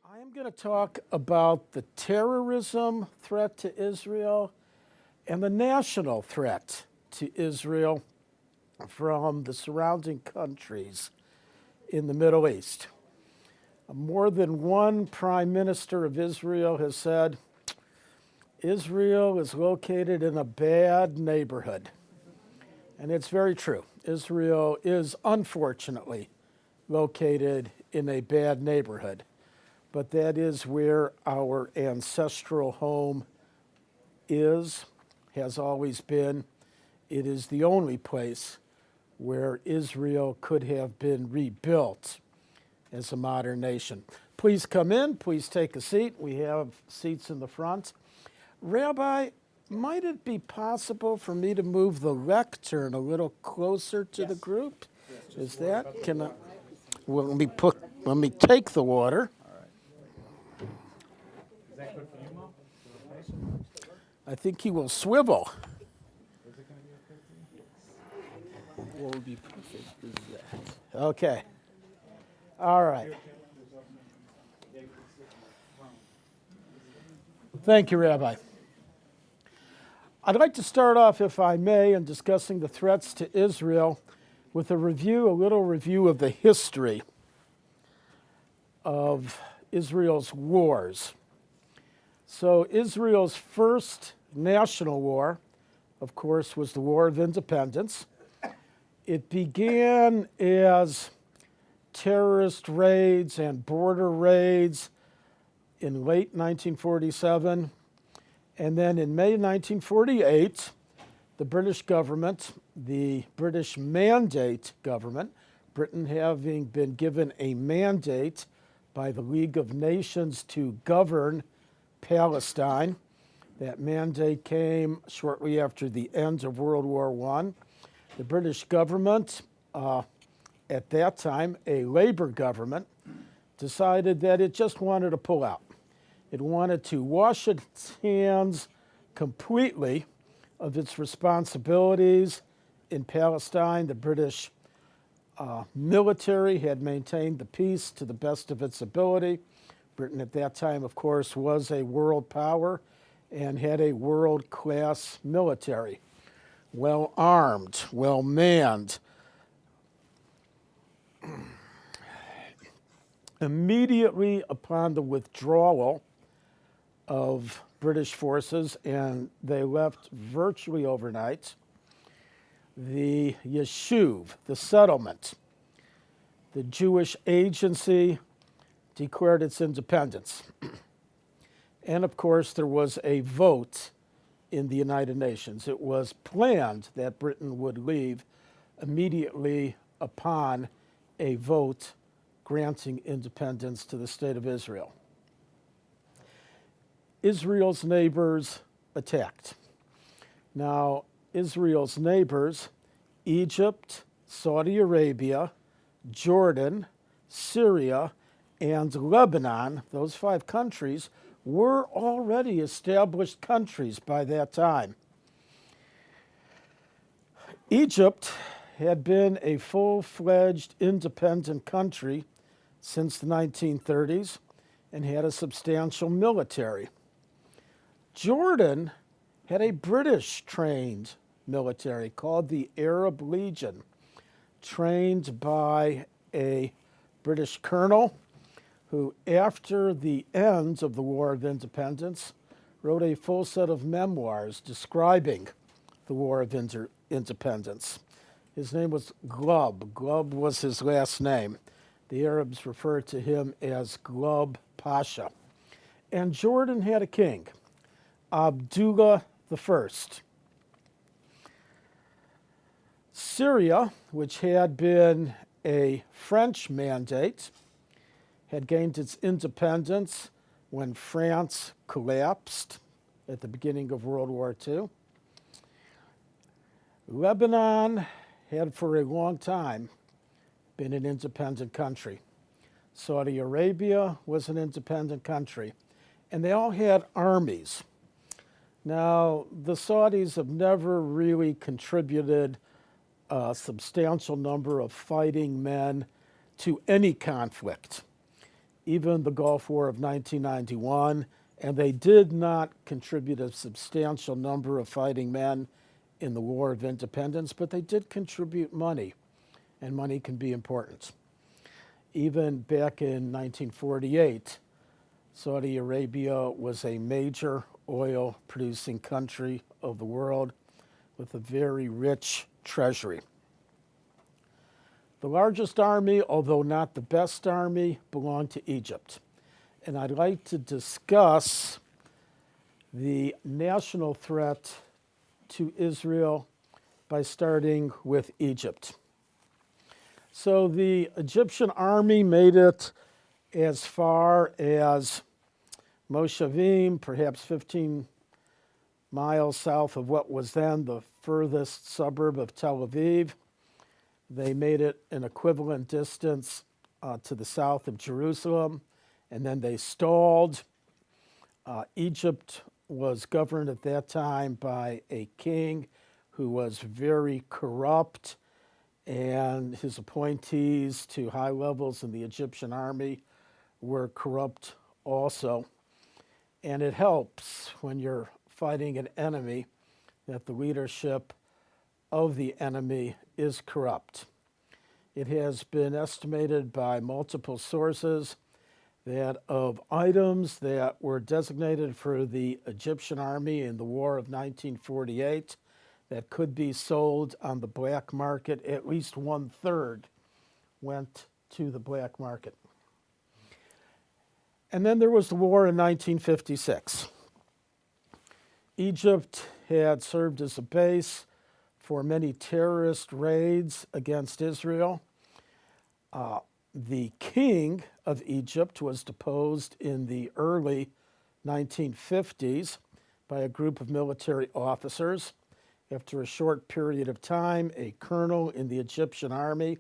I am going to talk about the terrorism threat to Israel and the national threat to Israel from the surrounding countries in the Middle East. More than one prime minister of Israel has said, Israel is located in a bad neighborhood. And it's very true. Israel is unfortunately located in a bad neighborhood. But that is where our ancestral home is, has always been. It is the only place where Israel could have been rebuilt as a modern nation. Please come in, please take a seat. We have seats in the front. Rabbi, might it be possible for me to move the lectern a little closer to the group? Is that, can I, well, let me take the water. Is that good for you, Mo? I think he will swivel. Is it going to be okay for you? What would be perfect is that. Okay. All right. Thank you, Rabbi. I'd like to start off, if I may, in discussing the threats to Israel with a little review of the history of Israel's wars. So Israel's first national war, of course, was the War of Independence. It began as terrorist raids and border raids in late 1947. And then in May 1948, the British government, the British Mandate government, Britain having been given a mandate by the League of Nations to govern Palestine. That mandate came shortly after the end of World War I. The British government, at that time, a Labour government, decided that it just wanted to pull out. It wanted to wash its hands completely of its responsibilities in Palestine. The British military had maintained the peace to the best of its ability. Britain at that time, of course, was a world power and had a world-class military, well-armed, well-manned. Immediately upon the withdrawal of British forces, and they left virtually overnight, the Yeshuv, the settlement, the Jewish agency, declared its independence. And of course, there was a vote in the United Nations. It was planned that Britain would leave immediately upon a vote granting independence to the State of Israel. Israel's neighbors attacked. Now, Israel's neighbors, Egypt, Saudi Arabia, Jordan, Syria, and Lebanon, those 5 countries, were already established countries by that time. Egypt had been a full-fledged independent country since the 1930s and had a substantial military. Jordan had a British-trained military called the Arab Legion, trained by a British colonel who, after the end of the War of Independence, wrote a full set of memoirs describing the War of Independence. His name was Glubb. Glubb was his last name. The Arabs referred to him as Glubb Pasha. And Jordan had a king, Abdullah I. Syria, which had been a French mandate, had gained its independence when France collapsed at the beginning of World War II. Lebanon had for a long time been an independent country. Saudi Arabia was an independent country, and they all had armies. Now, the Saudis have never really contributed a substantial number of fighting men to any conflict even the Gulf War of 1991, and they did not contribute a substantial number of fighting men in the War of Independence, but they did contribute money, and money can be important. Even back in 1948, Saudi Arabia was a major oil-producing country of the world with a very rich treasury. The largest army, although not the best army, belonged to Egypt. And I'd like to discuss the national threat to Israel by starting with Egypt. So the Egyptian army made it as far as Moshavim, perhaps 15 miles south of what was then the furthest suburb of Tel Aviv. They made it an equivalent distance to the south of Jerusalem, and then they stalled. Egypt was governed at that time by a king who was very corrupt, and his appointees to high levels in the Egyptian army were corrupt also. And it helps when you're fighting an enemy that the leadership of the enemy is corrupt. It has been estimated by multiple sources that of items that were designated for the Egyptian army in the War of 1948 that could be sold on the black market, at least 1/3 went to the black market. And then there was the war in 1956. Egypt had served as a base for many terrorist raids against Israel. The king of Egypt was deposed in the early 1950s by a group of military officers. After a short period of time, a colonel in the Egyptian army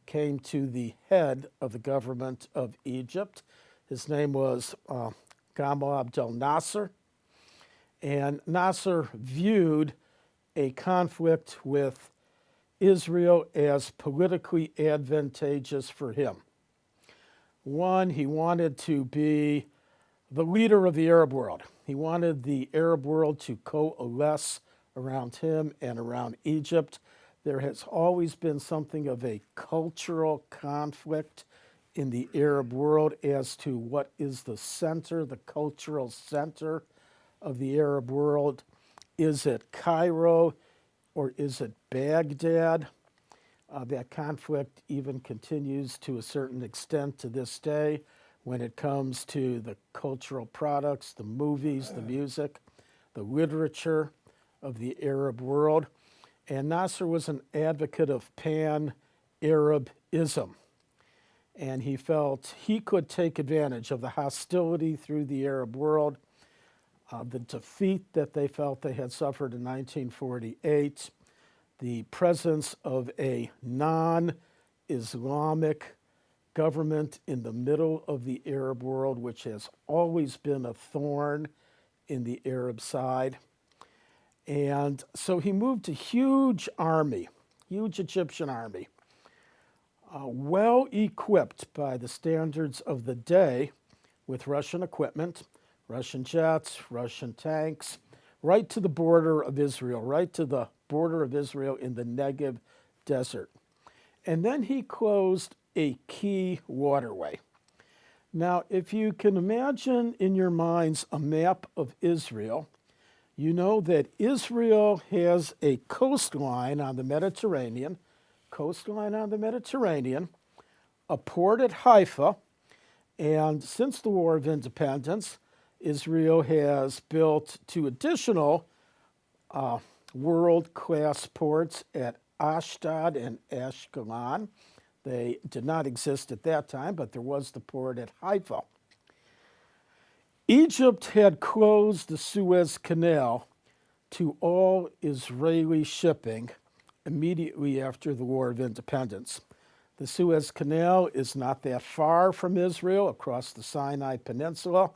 came to the head of the government of Egypt. His name was Gamal Abdel Nasser. And Nasser viewed a conflict with Israel as politically advantageous for him. One, he wanted to be the leader of the Arab world. He wanted the Arab world to coalesce around him and around Egypt. There has always been something of a cultural conflict in the Arab world as to what is the center, the cultural center of the Arab world. Is it Cairo or is it Baghdad? That conflict even continues to a certain extent to this day when it comes to the cultural products, the movies, the music, the literature of the Arab world. And Nasser was an advocate of pan-Arabism. And he felt he could take advantage of the hostility through the Arab world, the defeat that they felt they had suffered in 1948, the presence of a non-Islamic government in the middle of the Arab world, which has always been a thorn in the Arab side. And so he moved a huge army, huge Egyptian army, well equipped by the standards of the day with Russian equipment, Russian jets, Russian tanks, right to the border of Israel, right to the border of Israel in the Negev desert. And then he closed a key waterway. Now, if you can imagine in your minds a map of Israel, you know that Israel has a coastline on the Mediterranean, a port at Haifa, and since the War of Independence, Israel has built two additional world-class ports at Ashdod and Ashkelon. They did not exist at that time, but there was the port at Haifa. Egypt had closed the Suez Canal to all Israeli shipping immediately after the War of Independence. The Suez Canal is not that far from Israel, across the Sinai Peninsula.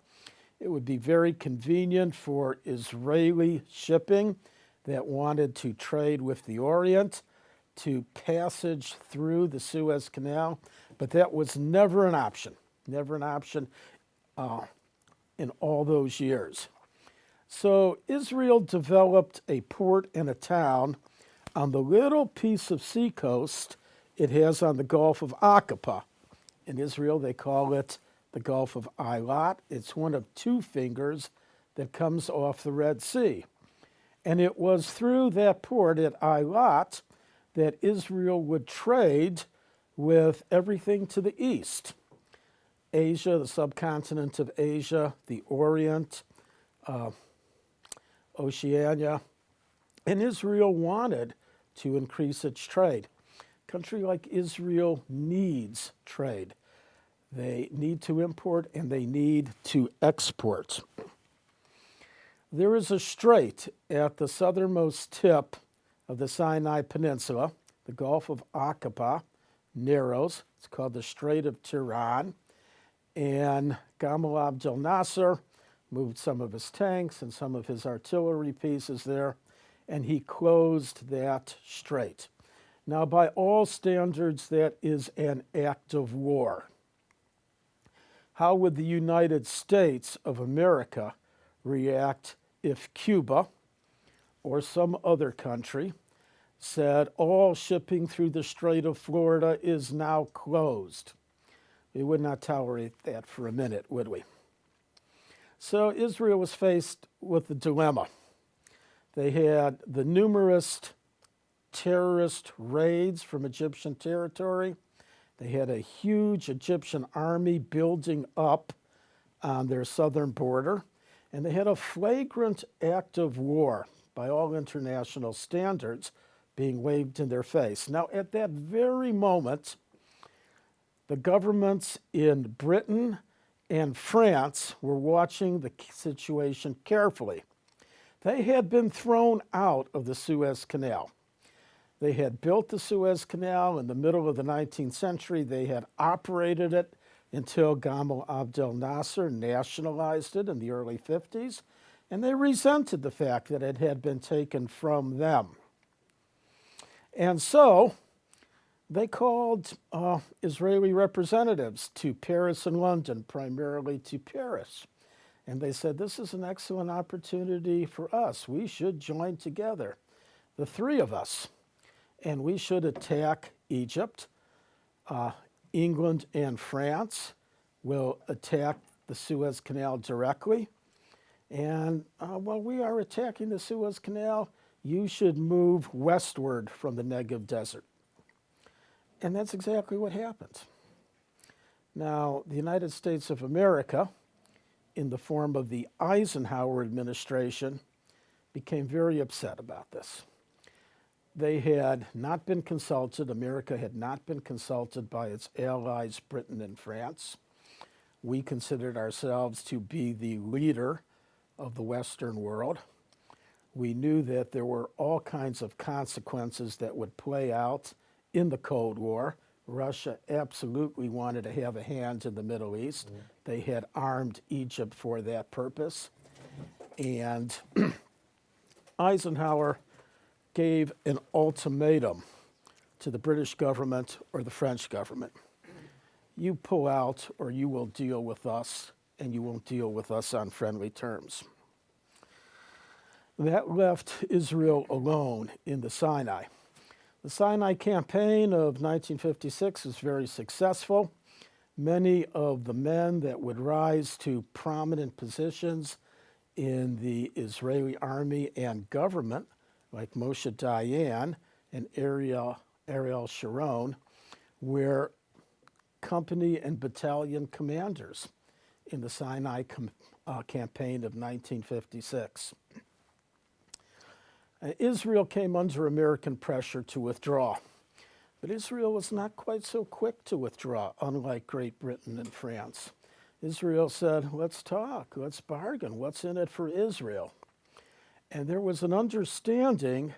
It would be very convenient for Israeli shipping that wanted to trade with the Orient to passage through the Suez Canal, but that was never an option. never an option in all those years. So Israel developed a port and a town on the little piece of seacoast it has on the Gulf of Aqaba. In Israel, they call it the Gulf of Eilat. It's one of two fingers that comes off the Red Sea. And it was through that port at Eilat that Israel would trade with everything to the east. Asia, the subcontinent of Asia, the Orient, Oceania. And Israel wanted to increase its trade. A country like Israel needs trade. They need to import and they need to export. There is a strait at the southernmost tip of the Sinai Peninsula. The Gulf of Aqaba narrows. It's called the Strait of Tiran. And Gamal Abdel Nasser moved some of his tanks and some of his artillery pieces there, and he closed that strait. Now, by all standards, that is an act of war. How would the United States of America react if Cuba or some other country said all shipping through the Strait of Florida is now closed? We would not tolerate that for a minute, would we? So Israel was faced with a dilemma. They had the numerous terrorist raids from Egyptian territory. They had a huge Egyptian army building up on their southern border. And they had a flagrant act of war by all international standards being waved in their face. Now, at that very moment, the governments in Britain and France were watching the situation carefully. They had been thrown out of the Suez Canal. They had built the Suez Canal in the middle of the 19th century. They had operated it until Gamal Abdel Nasser nationalized it in the early 50s, and they resented the fact that it had been taken from them. And so they called Israeli representatives to Paris and London, primarily to Paris. And they said, this is an excellent opportunity for us. We should join together, the three of us, and we should attack Egypt. England and France will attack the Suez Canal directly. And while we are attacking the Suez Canal, you should move westward from the Negev Desert. And that's exactly what happened. Now, the United States of America, in the form of the Eisenhower administration, became very upset about this. They had not been consulted. America had not been consulted by its allies, Britain and France. We considered ourselves to be the leader of the Western world. We knew that there were all kinds of consequences that would play out in the Cold War. Russia absolutely wanted to have a hand in the Middle East. They had armed Egypt for that purpose. And Eisenhower gave an ultimatum to the British government or the French government. You pull out or you will deal with us, and you won't deal with us on friendly terms. That left Israel alone in the Sinai. The Sinai campaign of 1956 was very successful. Many of the men that would rise to prominent positions in the Israeli army and government, like Moshe Dayan and Ariel Sharon, were company and battalion commanders in the Sinai campaign of 1956. Israel came under American pressure to withdraw, but Israel was not quite so quick to withdraw, unlike Great Britain and France. Israel said, let's talk, let's bargain, what's in it for Israel? And there was an understanding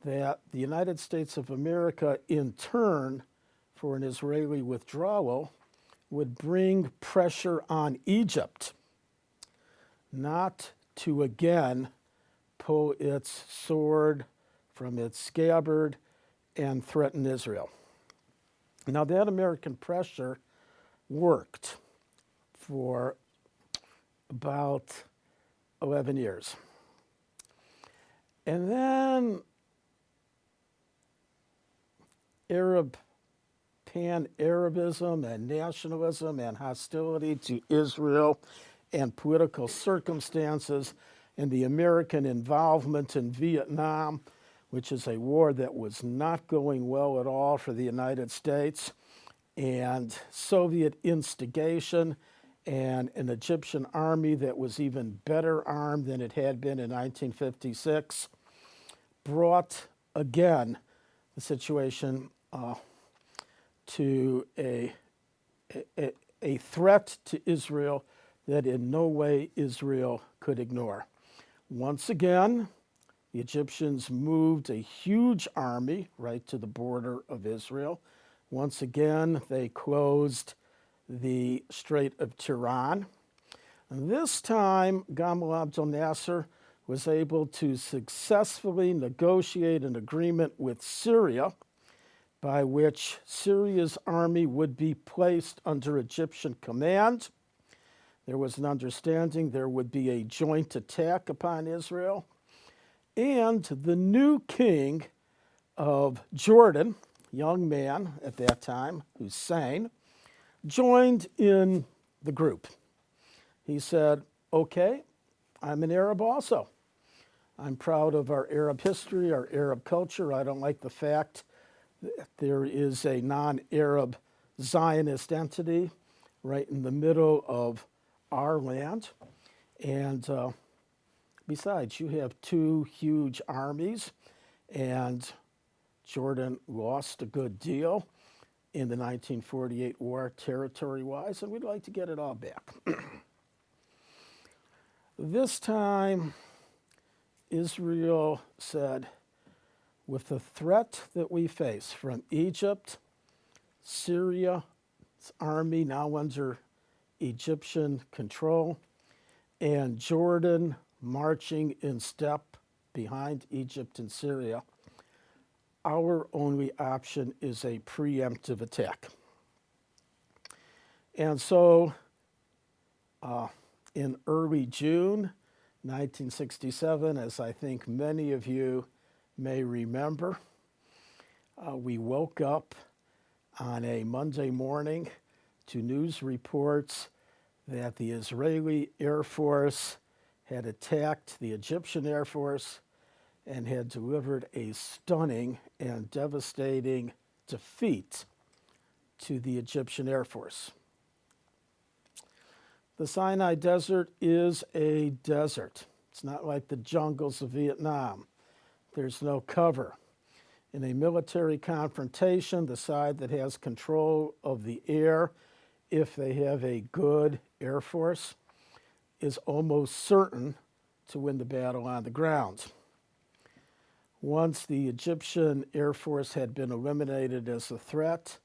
that the United States of America, in turn, for an Israeli withdrawal, would bring pressure on Egypt, not to again pull its sword from its scabbard and threaten Israel. Now, that American pressure worked. for about 11 years. And then Pan-Arabism and nationalism and hostility to Israel and political circumstances and the American involvement in Vietnam, which is a war that was not going well at all for the United States, and Soviet instigation and an Egyptian army that was even better armed than it had been in 1956, brought again the situation to a threat to Israel that in no way Israel could ignore. Once again, the Egyptians moved a huge army right to the border of Israel. Once again, they closed the Strait of Tiran. And this time, Gamal Abdel Nasser was able to successfully negotiate an agreement with Syria by which Syria's army would be placed under Egyptian command. There was an understanding there would be a joint attack upon Israel. And the new king of Jordan, young man at that time, Hussein, joined in the group. He said, okay, I'm an Arab also. I'm proud of our Arab history, our Arab culture. I don't like the fact that there is a non-Arab Zionist entity right in the middle of our land. And besides, you have two huge armies, and Jordan lost a good deal in the 1948 war territory-wise, and we'd like to get it all back. This time, Israel said, with the threat that we face from Egypt, Syria's army now under Egyptian control, and Jordan marching in step behind Egypt and Syria, our only option is a preemptive attack. And so in early June 1967, as I think many of you may remember, we woke up on a Monday morning to news reports that the Israeli Air Force had attacked the Egyptian Air Force and had delivered a stunning and devastating defeat to the Egyptian Air Force. The Sinai Desert is a desert. It's not like the jungles of Vietnam. There's no cover. In a military confrontation, the side that has control of the air, if they have a good Air Force, is almost certain to win the battle on the ground. Once the Egyptian Air Force had been eliminated as a threat,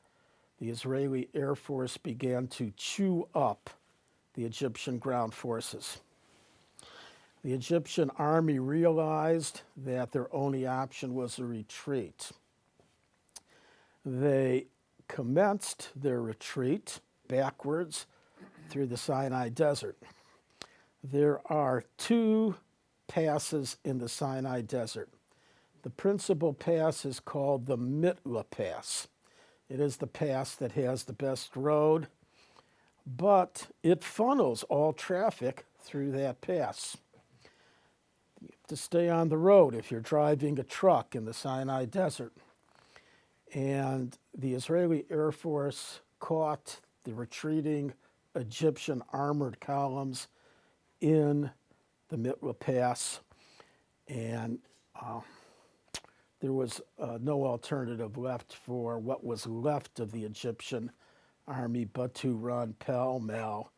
the Israeli Air Force began to chew up the Egyptian ground forces. The Egyptian army realized that their only option was a retreat. They commenced their retreat backwards through the Sinai Desert. There are two passes in the Sinai Desert. The principal pass is called the Mitla Pass. It is the pass that has the best road, but it funnels all traffic through that pass. You have to stay on the road if you're driving a truck in the Sinai Desert. And the Israeli Air Force caught the retreating Egyptian armored columns in the Mitla Pass, and there was no alternative left for what was left of the Egyptian army but to run pell-mell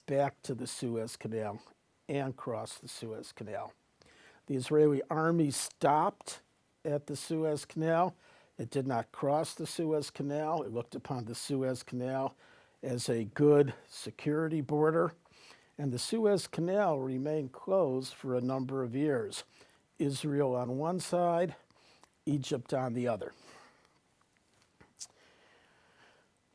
back to the Suez Canal and cross the Suez Canal. The Israeli army stopped at the Suez Canal. It did not cross the Suez Canal. It looked upon the Suez Canal as a good security border, and the Suez Canal remained closed for a number of years. Israel on one side, Egypt on the other.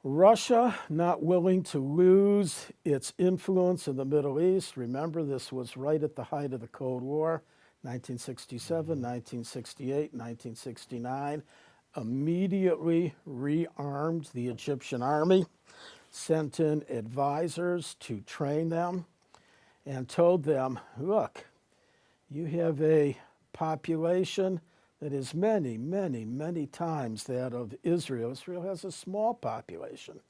Russia, not willing to lose its influence in the Middle East. Remember, this was right at the height of the Cold War, 1967, 1968, 1969. Immediately rearmed the Egyptian army, sent in advisors to train them, and told them, look, you have a population that is many, many, many times that of Israel. Israel has a small population.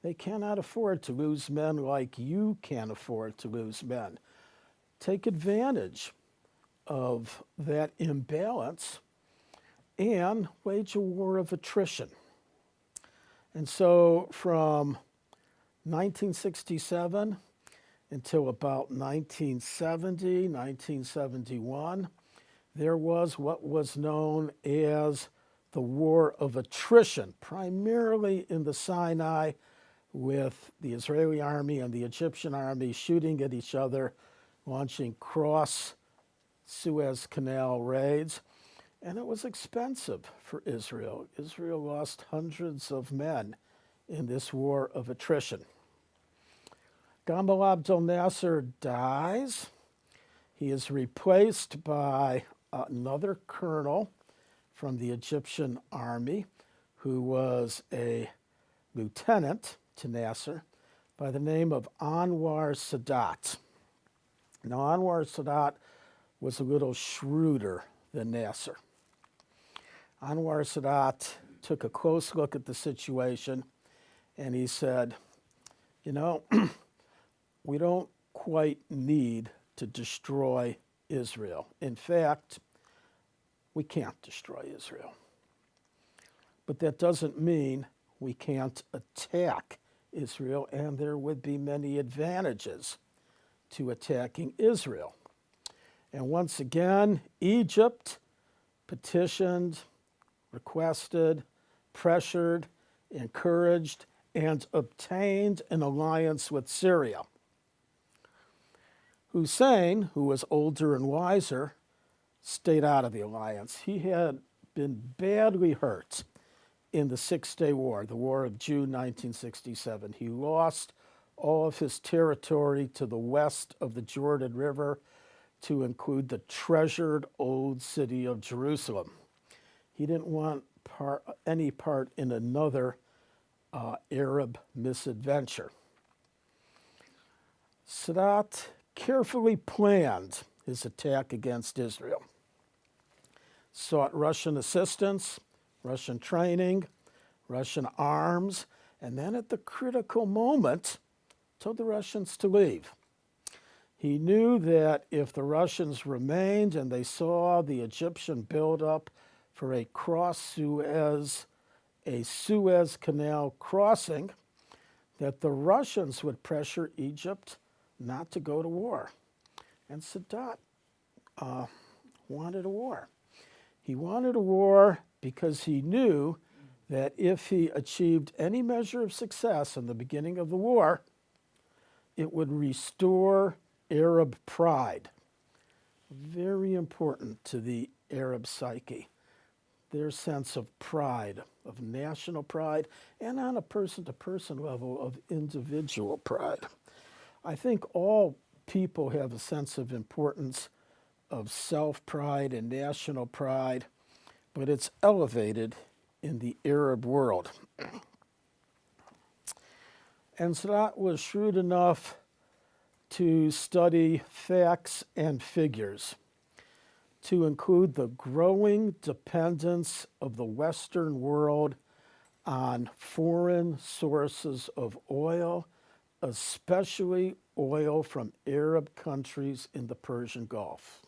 They cannot afford to lose men like you can afford to lose men. Take advantage of that imbalance and wage a war of attrition. And so from 1967 until about 1970, 1971, there was what was known as the War of Attrition, primarily in the Sinai, with the Israeli army and the Egyptian army shooting at each other, launching cross Suez Canal raids. And it was expensive for Israel. Israel lost hundreds of men in this war of attrition. Gamal Abdel Nasser dies. He is replaced by another colonel from the Egyptian army who was a lieutenant to Nasser by the name of Anwar Sadat. Now, Anwar Sadat was a little shrewder than Nasser. Anwar Sadat took a close look at the situation and he said, you know, we don't quite need to destroy Israel. In fact, we can't destroy Israel. But that doesn't mean we can't attack Israel, and there would be many advantages to attacking Israel. And once again, Egypt petitioned, requested, pressured, encouraged, and obtained an alliance with Syria. Hussein, who was older and wiser, stayed out of the alliance. He had been badly hurt in the Six-Day War, the War of June 1967. He lost all of his territory to the west of the Jordan River, to include the treasured old city of Jerusalem. He didn't want any part in another Arab misadventure. Sadat carefully planned his attack against Israel, sought Russian assistance, Russian training, Russian arms, and then at the critical moment, told the Russians to leave. He knew that if the Russians remained and they saw the Egyptian buildup for a Suez Canal crossing, that the Russians would pressure Egypt not to go to war. And Sadat wanted a war. He wanted a war because he knew that if he achieved any measure of success in the beginning of the war, it would restore Arab pride. Very important to the Arab psyche. Their sense of pride, of national pride, and on a person-to-person level of individual pride. I think all people have a sense of importance of self-pride and national pride, but it's elevated in the Arab world. And Sadat was shrewd enough to study facts and figures, to include the growing dependence of the Western world on foreign sources of oil, especially oil from Arab countries in the Persian Gulf.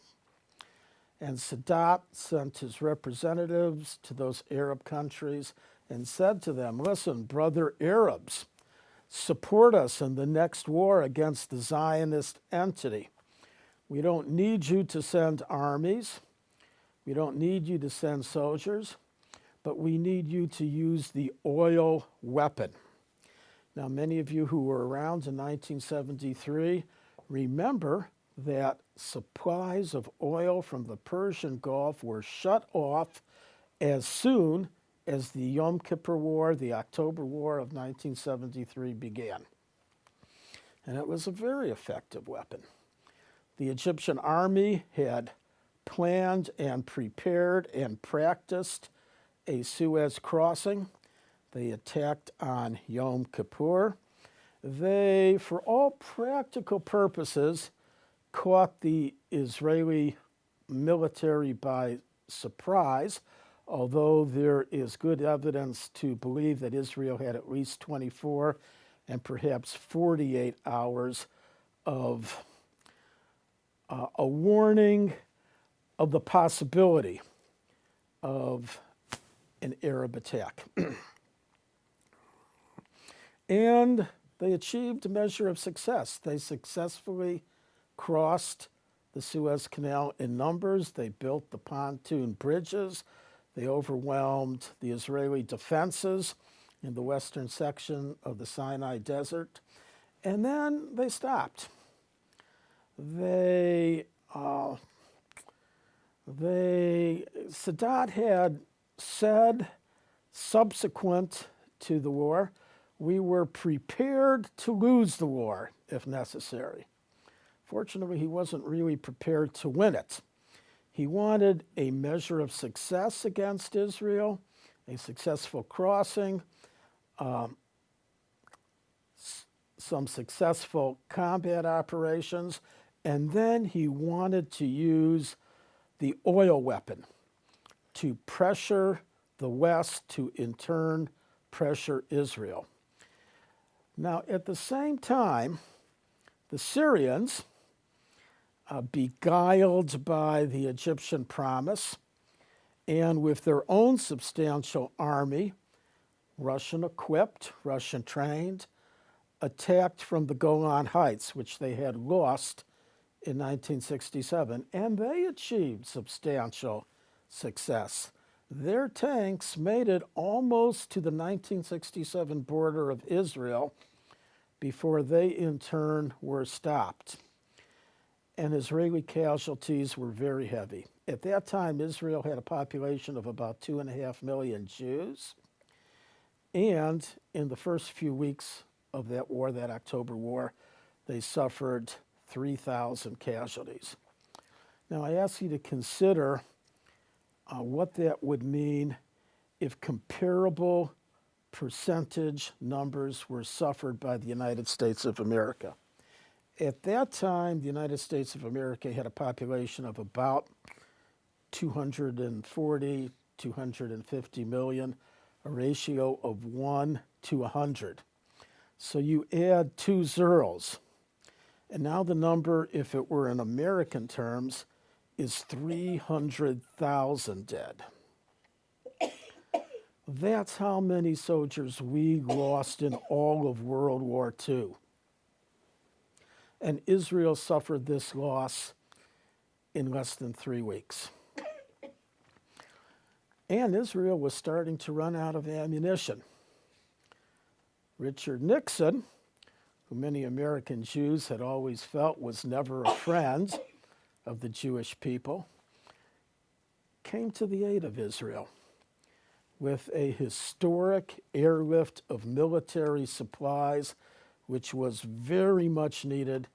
And Sadat sent his representatives to those Arab countries and said to them, listen, brother Arabs, support us in the next war against the Zionist entity. We don't need you to send armies. We don't need you to send soldiers, but we need you to use the oil weapon. Now, many of you who were around in 1973 remember that supplies of oil from the Persian Gulf were shut off as soon as the Yom Kippur War, the October War of 1973 began. And it was a very effective weapon. The Egyptian army had planned and prepared and practiced a Suez crossing. They attacked on Yom Kippur. They, for all practical purposes, caught the Israeli military by surprise, although there is good evidence to believe that Israel had at least 24 and perhaps 48 hours of a warning of the possibility of an Arab attack. And they achieved a measure of success. They successfully crossed the Suez Canal in numbers. They built the pontoon bridges. They overwhelmed the Israeli defenses in the western section of the Sinai desert. And then they stopped. Sadat had said, subsequent to the war, we were prepared to lose the war if necessary. Fortunately, he wasn't really prepared to win it. He wanted a measure of success against Israel, a successful crossing, some successful combat operations, and then he wanted to use the oil weapon to pressure the West, to in turn pressure Israel. Now, at the same time, the Syrians, beguiled by the Egyptian promise, and with their own substantial army, Russian equipped, Russian trained, attacked from the Golan Heights, which they had lost in 1967, and they achieved substantial success. Their tanks made it almost to the 1967 border of Israel before they in turn were stopped. And Israeli casualties were very heavy. At that time, Israel had a population of about 2.5 million Jews. And in the first few weeks of that war, that October War, they suffered 3,000 casualties. Now, I ask you to consider what that would mean if comparable percentage numbers were suffered by the United States of America. At that time, the United States of America had a population of about 240, 250 million, a ratio of 1 to 100. So you add 2 zeros, and now the number, if it were in American terms, is 300,000 dead. That's how many soldiers we lost in all of World War II. And Israel suffered this loss in less than 3 weeks. And Israel was starting to run out of ammunition. Richard Nixon, who many American Jews had always felt was never a friend of the Jewish people, came to the aid of Israel with a historic airlift of military supplies, which was very much needed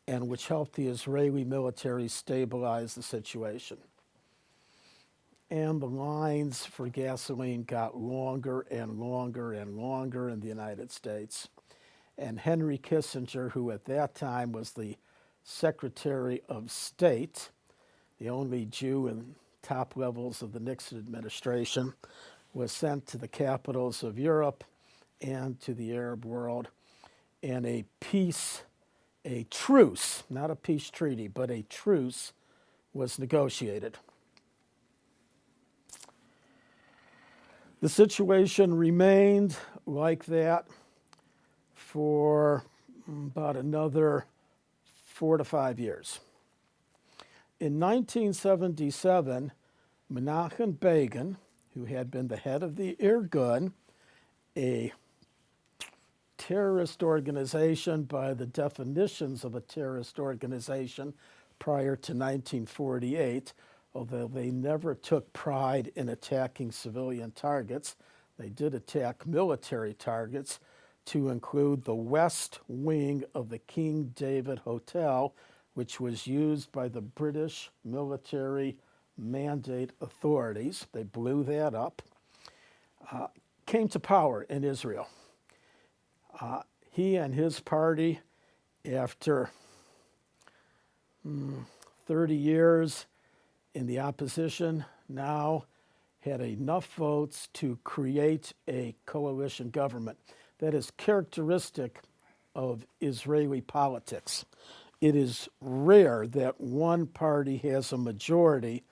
and which helped the Israeli military stabilize the situation. And the lines for gasoline got longer and longer and longer in the United States. And Henry Kissinger, who at that time was the Secretary of State, the only Jew in top levels of the Nixon administration, was sent to the capitals of Europe and to the Arab world. And a truce, not a peace treaty, but a truce was negotiated. The situation remained like that for about another 4 to 5 years. In 1977, Menachem Begin, who had been the head of the Irgun, a terrorist organization by the definitions of a terrorist organization prior to 1948, although they never took pride in attacking civilian targets. They did attack military targets, to include the west wing of the King David Hotel, which was used by the British military mandate authorities. They blew that up. Came to power in Israel. He and his party, after 30 years in the opposition, now had enough votes to create a coalition government. That is characteristic of Israeli politics. It is rare that one party has a majority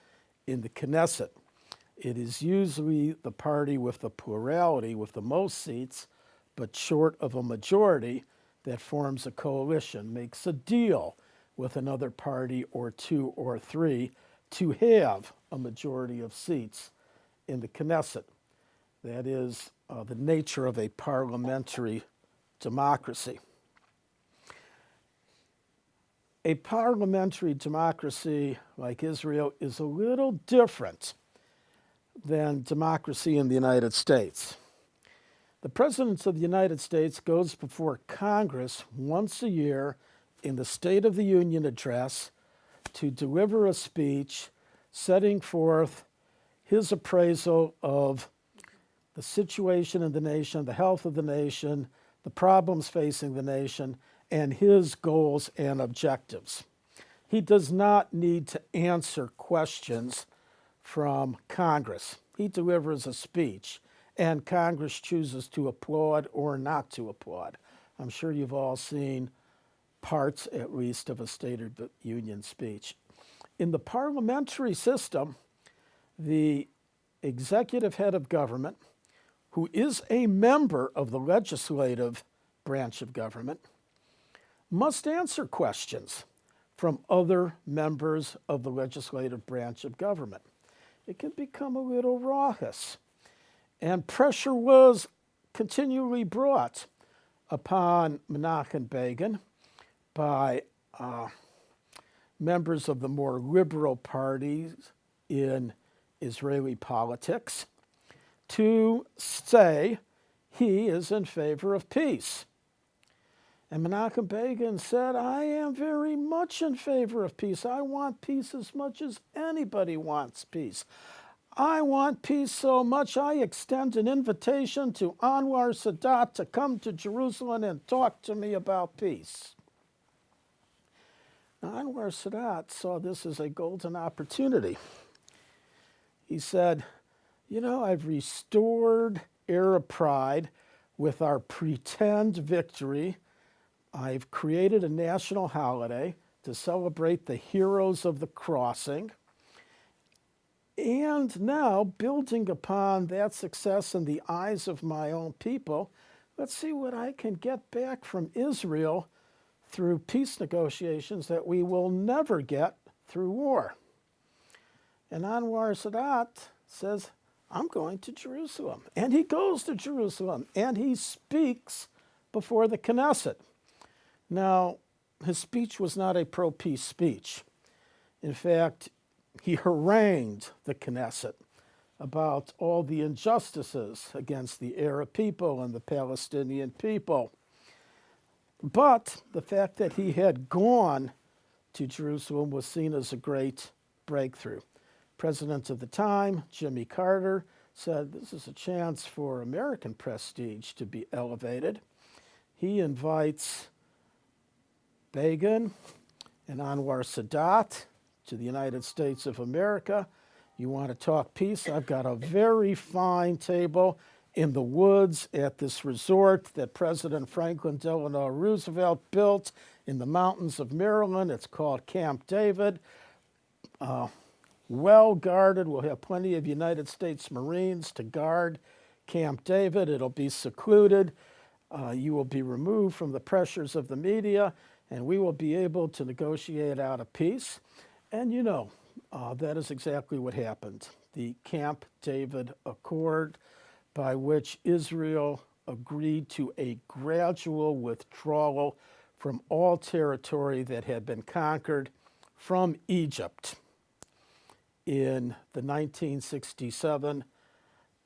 in the Knesset. It is usually the party with the plurality, with the most seats, but short of a majority, that forms a coalition, makes a deal with another party or two or three to have a majority of seats in the Knesset. That is the nature of a parliamentary democracy. A parliamentary democracy like Israel is a little different than democracy in the United States. The President of the United States goes before Congress once a year in the State of the Union address to deliver a speech setting forth his appraisal of the situation in the nation, the health of the nation, the problems facing the nation, and his goals and objectives. He does not need to answer questions from Congress. He delivers a speech, and Congress chooses to applaud or not to applaud. I'm sure you've all seen parts, at least, of a State of the Union speech. In the parliamentary system, the executive head of government, who is a member of the legislative branch of government, must answer questions from other members of the legislative branch of government. It can become a little raucous, and pressure was continually brought upon Menachem Begin by members of the more liberal parties in Israeli politics to say he is in favor of peace. And Menachem Begin said, I am very much in favor of peace. I want peace as much as anybody wants peace. I want peace so much I extend an invitation to Anwar Sadat to come to Jerusalem and talk to me about peace. Now, Anwar Sadat saw this as a golden opportunity. He said, you know, I've restored Arab pride with our pretend victory. I've created a national holiday to celebrate the heroes of the crossing. And now, building upon that success in the eyes of my own people, let's see what I can get back from Israel through peace negotiations that we will never get through war. And Anwar Sadat says, I'm going to Jerusalem. And he goes to Jerusalem, and he speaks before the Knesset. Now, his speech was not a pro-peace speech. In fact, he harangued the Knesset about all the injustices against the Arab people and the Palestinian people. But the fact that he had gone to Jerusalem was seen as a great breakthrough. President of the time, Jimmy Carter, said this is a chance for American prestige to be elevated. He invites Begin and Anwar Sadat to the United States of America. You want to talk peace? I've got a very fine table in the woods at this resort that President Franklin Delano Roosevelt built in the mountains of Maryland. It's called Camp David. Well guarded. We'll have plenty of United States Marines to guard Camp David. It'll be secluded. You will be removed from the pressures of the media, and we will be able to negotiate out a peace. And you know, that is exactly what happened. The Camp David Accord, by which Israel agreed to a gradual withdrawal from all territory that had been conquered from Egypt. in the 1967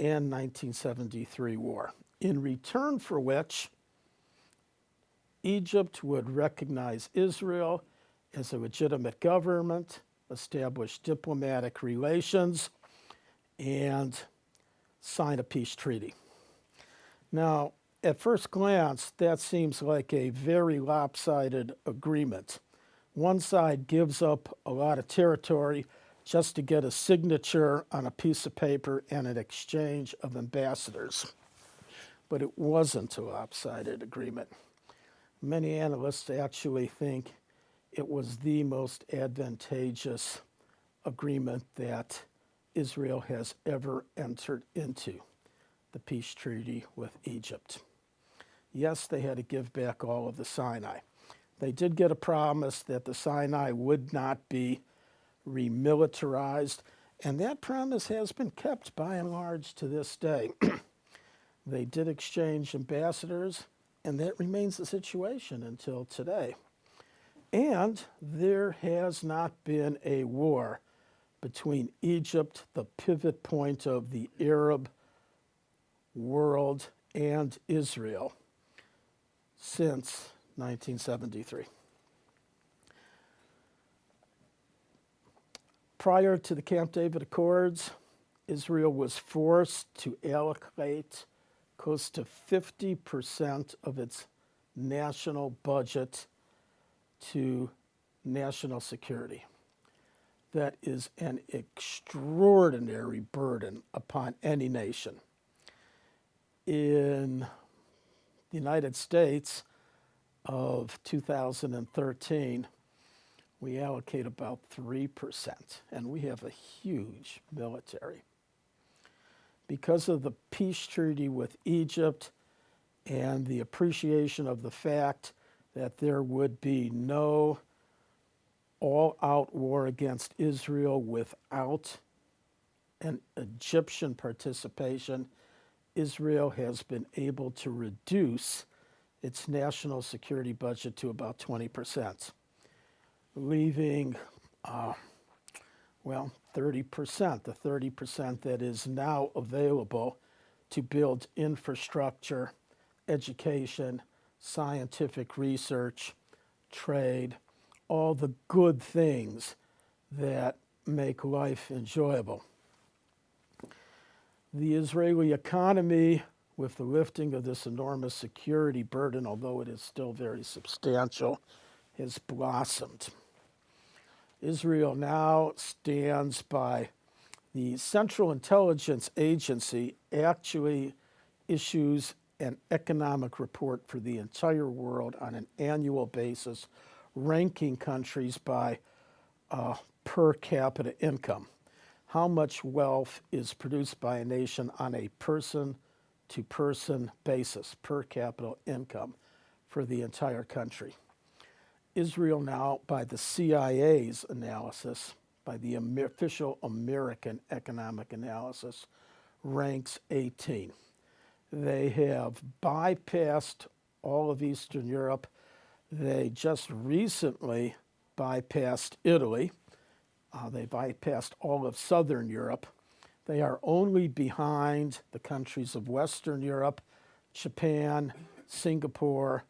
and 1973 war, in return for which Egypt would recognize Israel as a legitimate government, establish diplomatic relations, and sign a peace treaty. Now, at first glance, that seems like a very lopsided agreement. One side gives up a lot of territory just to get a signature on a piece of paper and an exchange of ambassadors. But it wasn't a lopsided agreement. Many analysts actually think it was the most advantageous agreement that Israel has ever entered into, the peace treaty with Egypt. Yes, they had to give back all of the Sinai. They did get a promise that the Sinai would not be remilitarized, and that promise has been kept by and large to this day. They did exchange ambassadors, and that remains the situation until today. And there has not been a war between Egypt, the pivot point of the Arab world, and Israel since 1973. Prior to the Camp David Accords, Israel was forced to allocate close to 50% of its national budget to national security. That is an extraordinary burden upon any nation. In the United States of 2013, we allocate about 3%, and we have a huge military. Because of the peace treaty with Egypt and the appreciation of the fact that there would be no all-out war against Israel without an Egyptian participation, Israel has been able to reduce its national security budget to about 20%, leaving, 30%, the 30% that is now available to build infrastructure, education, scientific research, trade, all the good things that make life enjoyable. The Israeli economy, with the lifting of this enormous security burden, although it is still very substantial, has blossomed. Israel now stands by the Central Intelligence Agency, actually issues an economic report for the entire world on an annual basis, ranking countries by per capita income. How much wealth is produced by a nation on a person-to-person basis, per capita income for the entire country. Israel now, by the CIA's analysis, by the official American economic analysis, ranks 18. They have bypassed all of Eastern Europe. They just recently bypassed Italy. They bypassed all of Southern Europe. They are only behind the countries of Western Europe, Japan, Singapore,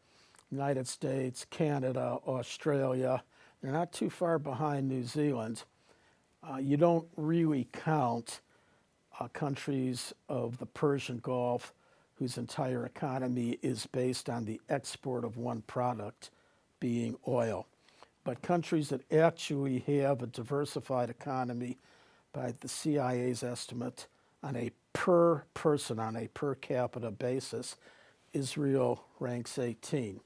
United States, Canada, Australia. They're not too far behind New Zealand. You don't really count countries of the Persian Gulf whose entire economy is based on the export of one product, being oil. But countries that actually have a diversified economy, by the CIA's estimate, on a per person, on a per capita basis, Israel ranks 18.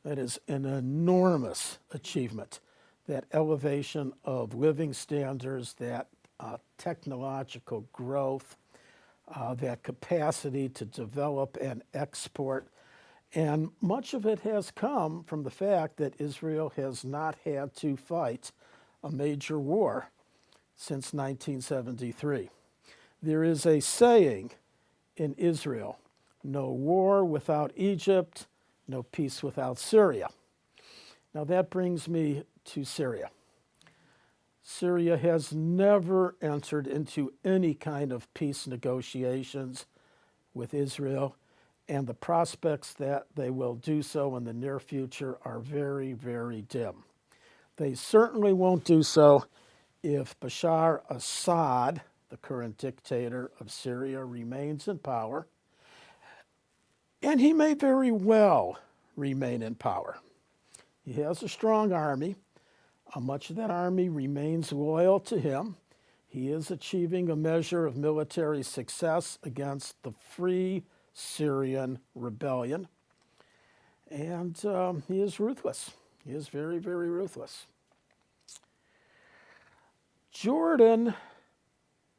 That is an enormous achievement. That elevation of living standards, that technological growth, that capacity to develop and export. And much of it has come from the fact that Israel has not had to fight a major war since 1973. There is a saying in Israel, no war without Egypt, no peace without Syria. Now that brings me to Syria. Syria has never entered into any kind of peace negotiations with Israel, and the prospects that they will do so in the near future are very, very dim. They certainly won't do so if Bashar Assad, the current dictator of Syria, remains in power, and he may very well remain in power. He has a strong army. Much of that army remains loyal to him. He is achieving a measure of military success against the Free Syrian Rebellion. And he is ruthless. He is very, very ruthless. Jordan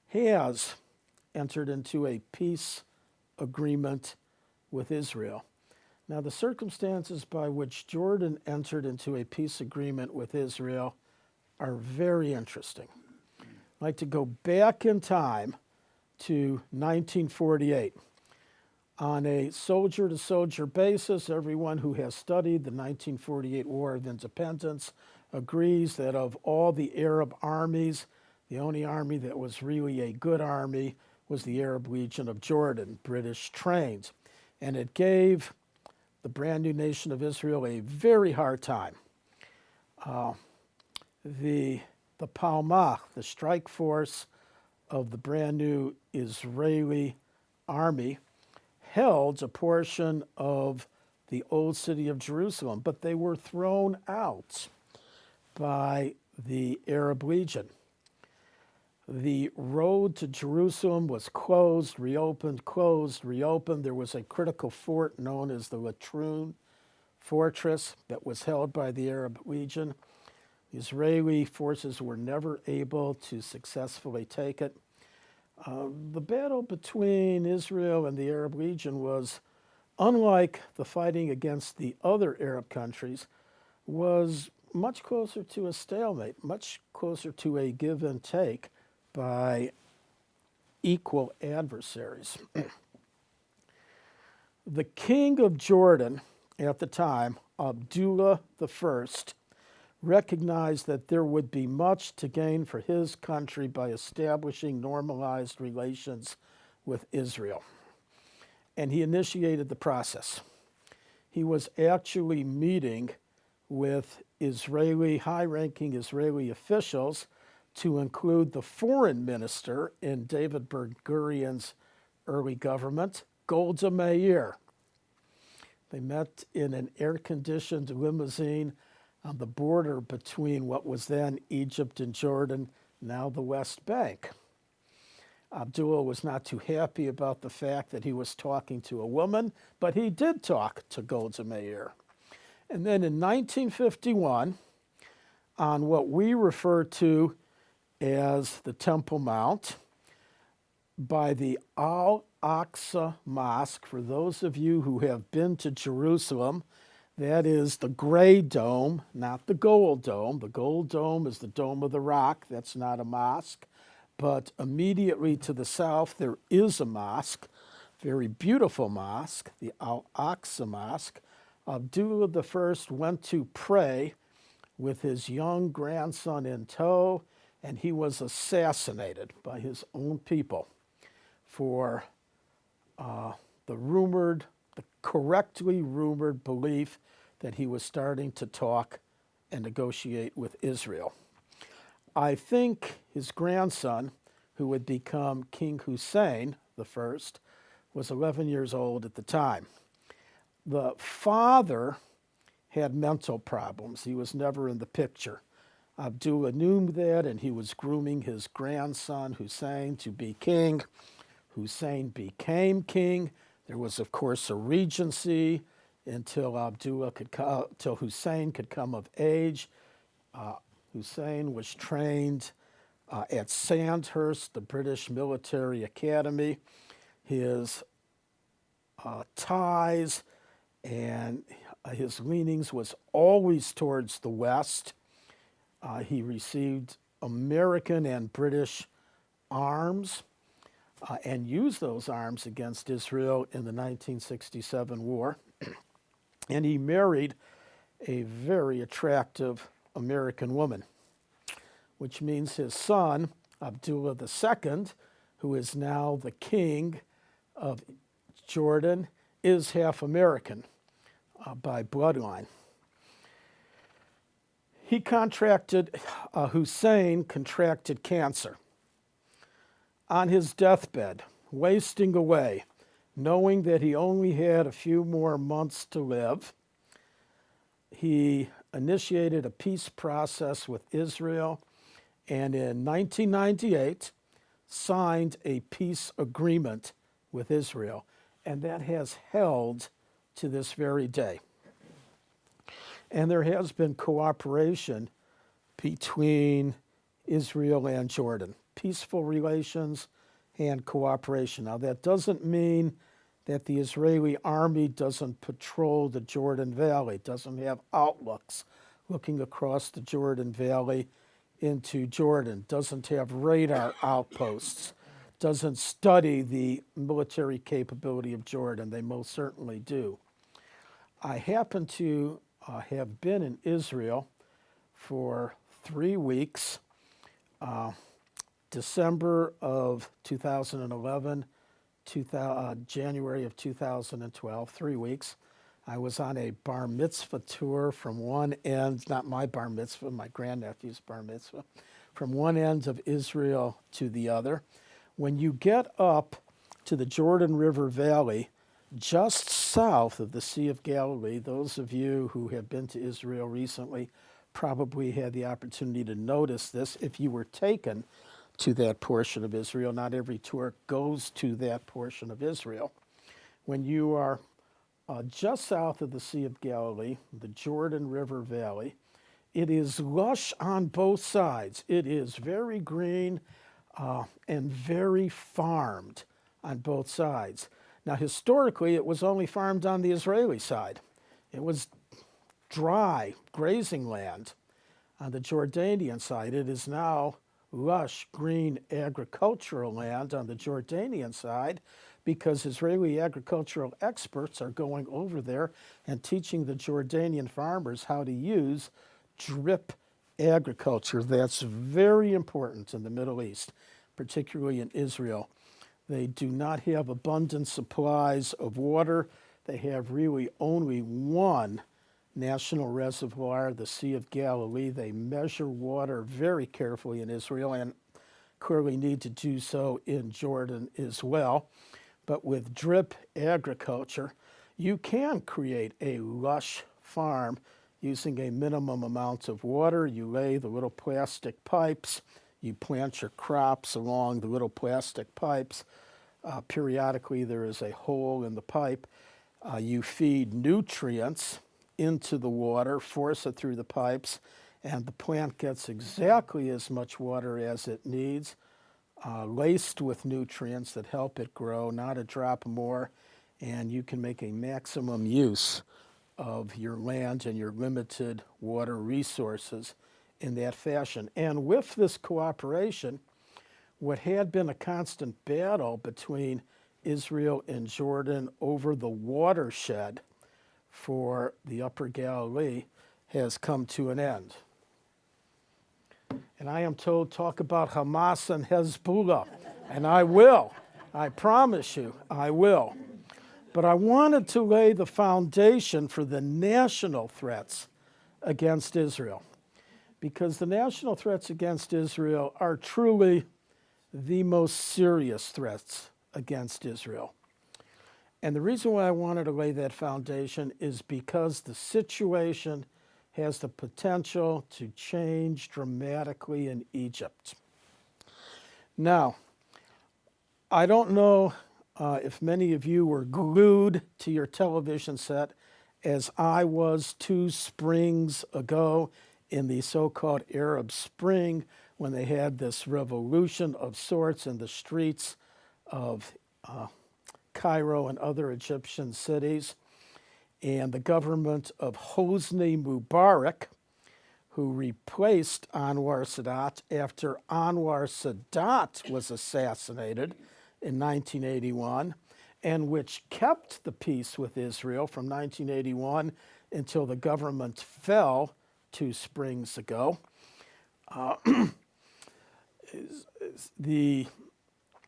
has entered into a peace agreement with Israel. Now, the circumstances by which Jordan entered into a peace agreement with Israel are very interesting. I'd like to go back in time to 1948. On a soldier-to-soldier basis, everyone who has studied the 1948 War of Independence agrees that of all the Arab armies, the only army that was really a good army was the Arab Legion of Jordan, British trained. And it gave the brand new nation of Israel a very hard time. The Palmach, the strike force of the brand new Israeli army, held a portion of the old city of Jerusalem, but they were thrown out by the Arab Legion. The road to Jerusalem was closed, reopened, closed, reopened. There was a critical fort known as the Latrun Fortress that was held by the Arab Legion. The Israeli forces were never able to successfully take it. The battle between Israel and the Arab Legion was, unlike the fighting against the other Arab countries, was much closer to a stalemate, much closer to a give and take by equal adversaries. The king of Jordan at the time, Abdullah I, recognized that there would be much to gain for his country by establishing normalized relations with Israel. And he initiated the process. He was actually meeting with high-ranking Israeli officials, to include the foreign minister in David Ben-Gurion's early government, Golda Meir. They met in an air-conditioned limousine on the border between what was then Egypt and Jordan, now the West Bank. Abdullah was not too happy about the fact that he was talking to a woman, but he did talk to Golda Meir. And then in 1951, on what we refer to as the Temple Mount, by the Al-Aqsa Mosque. For those of you who have been to Jerusalem, that is the gray dome, not the gold dome. The gold dome is the Dome of the Rock. That's not a mosque. But immediately to the south, there is a mosque, very beautiful mosque, the Al-Aqsa Mosque. Abdullah I went to pray with his young grandson in tow, and he was assassinated by his own people for the correctly rumored belief that he was starting to talk and negotiate with Israel. I think his grandson, who would become King Hussein I, was 11 years old at the time. The father had mental problems. He was never in the picture. Abdullah knew that, and he was grooming his grandson, Hussein, to be king. Hussein became king. There was, of course, a regency until Hussein could come of age. Hussein was trained at Sandhurst, the British Military Academy. His ties and his leanings was always towards the West. He received American and British arms and used those arms against Israel in the 1967 war. And he married a very attractive American woman. which means his son, Abdullah II, who is now the king of Jordan, is half American by bloodline. Hussein contracted cancer. On his deathbed, wasting away, knowing that he only had a few more months to live, he initiated a peace process with Israel, and in 1998 signed a peace agreement with Israel, and that has held to this very day. And there has been cooperation between Israel and Jordan, peaceful relations and cooperation. Now, that doesn't mean that the Israeli army doesn't patrol the Jordan Valley, doesn't have outlooks looking across the Jordan Valley into Jordan, doesn't have radar outposts, doesn't study the military capability of Jordan. They most certainly do. I happen to have been in Israel for 3 weeks, December of 2011, January of 2012, 3 weeks. I was on a bar mitzvah tour from one end, not my bar mitzvah, my grandnephew's bar mitzvah, from one end of Israel to the other. When you get up to the Jordan River Valley, just south of the Sea of Galilee, those of you who have been to Israel recently probably had the opportunity to notice this if you were taken to that portion of Israel. Not every tour goes to that portion of Israel. When you are just south of the Sea of Galilee, the Jordan River Valley, it is lush on both sides. It is very green and very farmed on both sides. Now, historically, it was only farmed on the Israeli side. It was dry, grazing land. On the Jordanian side, it is now lush, green, agricultural land on the Jordanian side, because Israeli agricultural experts are going over there and teaching the Jordanian farmers how to use drip agriculture. That's very important in the Middle East, particularly in Israel. They do not have abundant supplies of water. They have really only one national reservoir, the Sea of Galilee. They measure water very carefully in Israel and clearly need to do so in Jordan as well. But with drip agriculture, you can create a lush farm using a minimum amount of water. You lay the little plastic pipes. You plant your crops along the little plastic pipes. Periodically, there is a hole in the pipe. You feed nutrients into the water, force it through the pipes, and the plant gets exactly as much water as it needs, laced with nutrients that help it grow, not a drop more, and you can make a maximum use of your land and your limited water resources in that fashion. And with this cooperation, what had been a constant battle between Israel and Jordan over the watershed for the Upper Galilee has come to an end. And I am told, talk about Hamas and Hezbollah, and I will. I promise you, I will. But I wanted to lay the foundation for the national threats against Israel, because the national threats against Israel are truly the most serious threats against Israel. And the reason why I wanted to lay that foundation is because the situation has the potential to change dramatically in Egypt. Now, I don't know if many of you were glued to your television set as I was 2 springs ago in the so-called Arab Spring, when they had this revolution of sorts in the streets of Cairo and other Egyptian cities. And the government of Hosni Mubarak, who replaced Anwar Sadat after Anwar Sadat was assassinated in 1981, and which kept the peace with Israel from 1981 until the government fell 2 springs ago.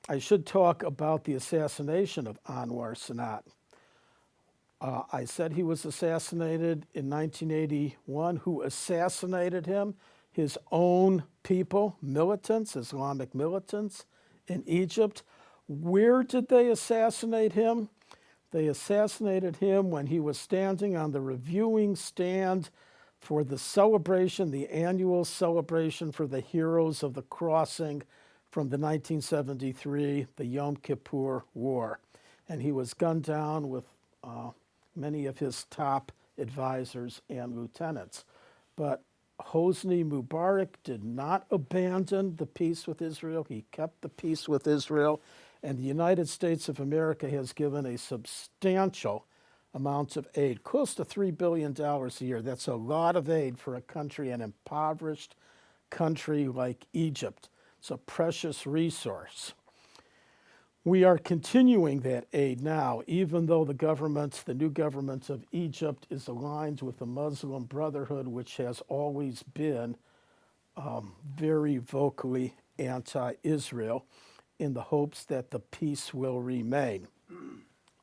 I should talk about the assassination of Anwar Sadat. I said he was assassinated in 1981. Who assassinated him? His own people, militants, Islamic militants in Egypt. Where did they assassinate him? They assassinated him when he was standing on the reviewing stand for the celebration, the annual celebration for the heroes of the crossing from the 1973, the Yom Kippur War. And he was gunned down with many of his top advisors and lieutenants. But Hosni Mubarak did not abandon the peace with Israel. He kept the peace with Israel. And the United States of America has given a substantial amount of aid, close to $3 billion a year. That's a lot of aid for a country, an impoverished country like Egypt. It's a precious resource. We are continuing that aid now, even though the new government of Egypt is aligned with the Muslim Brotherhood, which has always been very vocally anti-Israel, in the hopes that the peace will remain.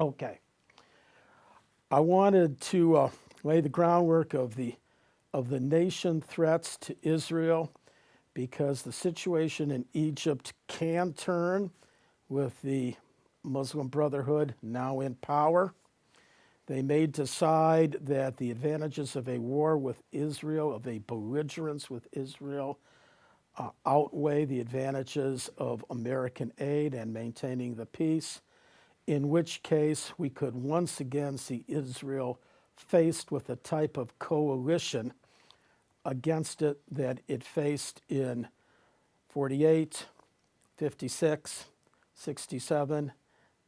Okay. I wanted to lay the groundwork of the nation threats to Israel, because the situation in Egypt can turn with the Muslim Brotherhood now in power. They may decide that the advantages of a war with Israel, of a belligerence with Israel, outweigh the advantages of American aid and maintaining the peace, in which case we could once again see Israel faced with a type of coalition against it that it faced in 48, 56, 67,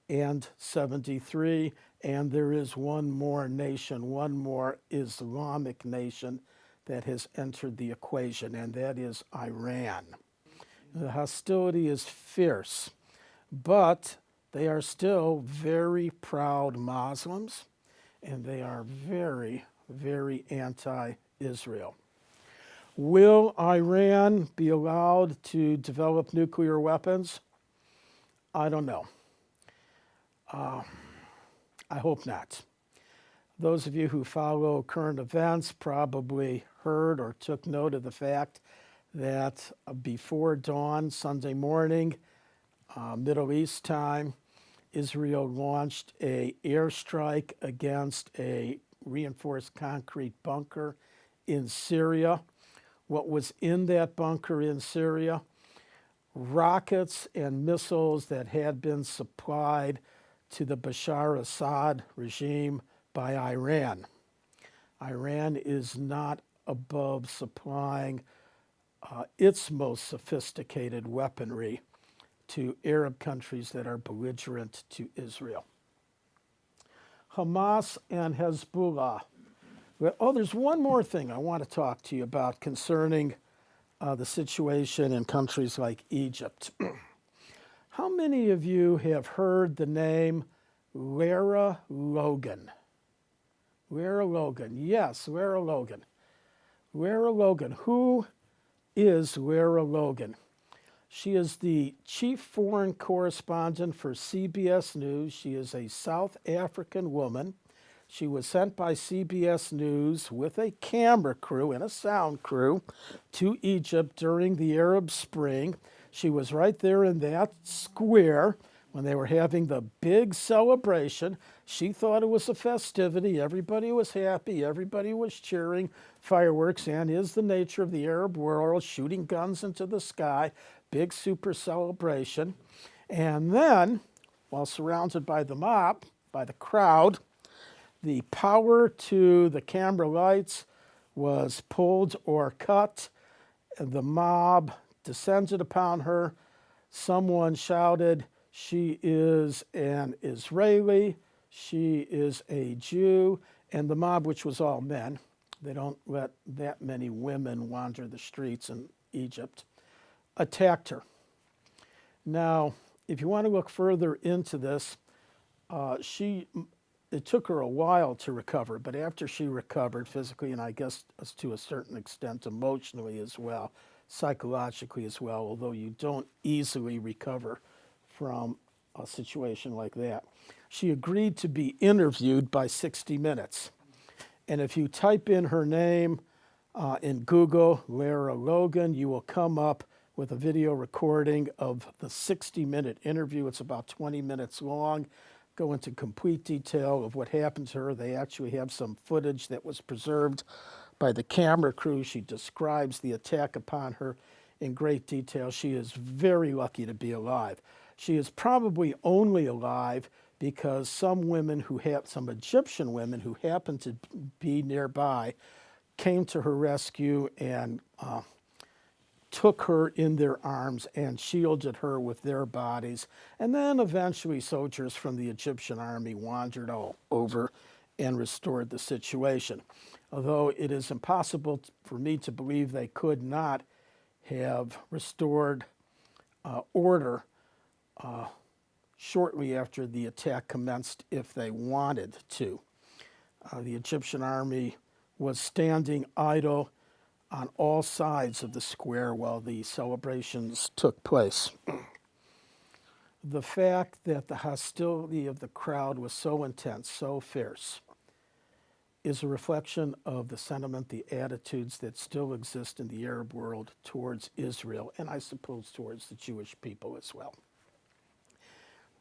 and 73. And there is one more nation, one more Islamic nation that has entered the equation, and that is Iran. The hostility is fierce, but they are still very proud Muslims, and they are very, very anti-Israel. Will Iran be allowed to develop nuclear weapons? I don't know. I hope not. Those of you who follow current events probably heard or took note of the fact that before dawn Sunday morning, Middle East time, Israel launched an airstrike against a reinforced concrete bunker in Syria. What was in that bunker in Syria? Rockets and missiles that had been supplied to the Bashar al-Assad regime by Iran. Iran is not above supplying its most sophisticated weaponry to Arab countries that are belligerent to Israel. Hamas and Hezbollah. Oh, there's one more thing I want to talk to you about concerning the situation in countries like Egypt. How many of you have heard the name Lara Logan? Lara Logan. Yes, Lara Logan. Lara Logan. Who is Lara Logan? She is the chief foreign correspondent for CBS News. She is a South African woman. She was sent by CBS News with a camera crew and a sound crew to Egypt during the Arab Spring. She was right there in that square when they were having the big celebration. She thought it was a festivity. Everybody was happy. Everybody was cheering, fireworks, and is the nature of the Arab world, shooting guns into the sky, big super celebration. And then, while surrounded by the mob, by the crowd, the power to the camera lights was pulled or cut, and the mob descended upon her. Someone shouted, "She is an Israeli, she is a Jew," and the mob, which was all men, they don't let that many women wander the streets in Egypt, attacked her. Now, if you want to look further into this, it took her a while to recover, but after she recovered physically, and I guess to a certain extent emotionally as well, psychologically as well, although you don't easily recover from a situation like that. She agreed to be interviewed by 60 Minutes. And if you type in her name in Google, Lara Logan, you will come up with a video recording of the 60-minute interview. It's about 20 minutes long. Go into complete detail of what happened to her. They actually have some footage that was preserved by the camera crew. She describes the attack upon her in great detail. She is very lucky to be alive. She is probably only alive because some Egyptian women who happened to be nearby came to her rescue and took her in their arms and shielded her with their bodies. And then eventually soldiers from the Egyptian army wandered all over and restored the situation. Although it is impossible for me to believe they could not have restored order shortly after the attack commenced if they wanted to. The Egyptian army was standing idle on all sides of the square while the celebrations took place. The fact that the hostility of the crowd was so intense, so fierce, is a reflection of the sentiment, the attitudes that still exist in the Arab world towards Israel, and I suppose towards the Jewish people as well.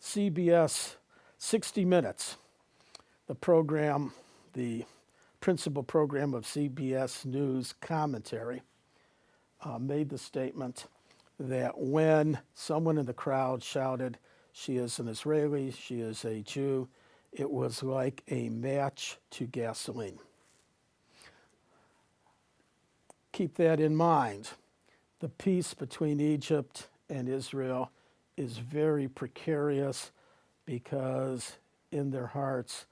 CBS 60 Minutes, the program, the principal program of CBS News commentary, made the statement that when someone in the crowd shouted, "She is an Israeli, she is a Jew," it was like a match to gasoline. Keep that in mind. The peace between Egypt and Israel is very precarious because in their hearts,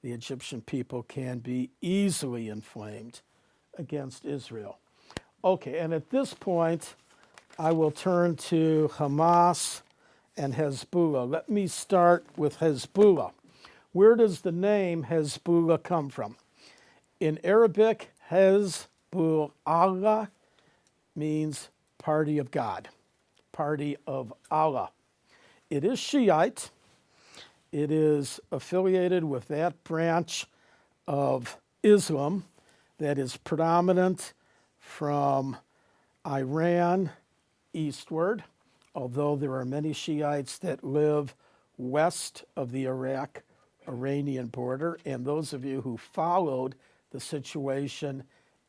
the Egyptian people can be easily inflamed against Israel. Okay, and at this point, I will turn to Hamas and Hezbollah. Let me start with Hezbollah. Where does the name Hezbollah come from? In Arabic, Hezbollah means party of God, party of Allah. It is Shiite. It is affiliated with that branch of Islam that is predominant from Iran eastward, although there are many Shiites that live west of the Iranian border. And those of you who followed the situation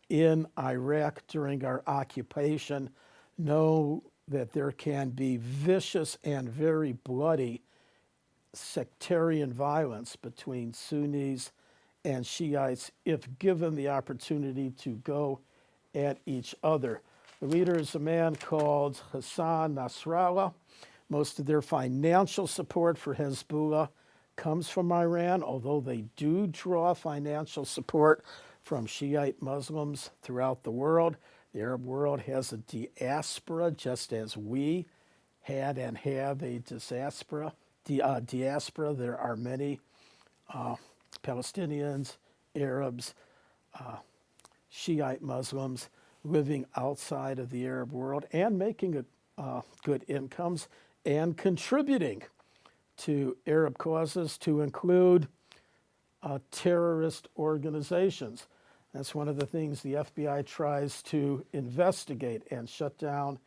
in Iraq during our occupation know that there can be vicious and very bloody sectarian violence between Sunnis and Shiites if given the opportunity to go at each other. The leader is a man called Hassan Nasrallah. Most of their financial support for Hezbollah comes from Iran, although they do draw financial support from Shiite Muslims throughout the world. The Arab world has a diaspora, just as we had and have a diaspora. There are many Palestinians, Arabs, Shiite Muslims living outside of the Arab world and making good incomes and contributing to Arab causes, to include terrorist organizations. That's one of the things the FBI tries to investigate and shut down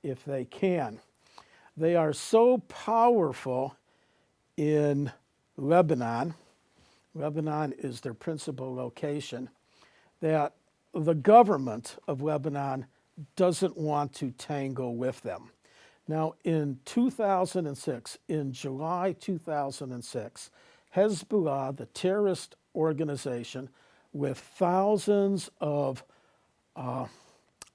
if they can. They are so powerful in Lebanon. Lebanon is their principal location, that the government of Lebanon doesn't want to tangle with them. Now, in 2006, in July 2006, Hezbollah, the terrorist organization with thousands of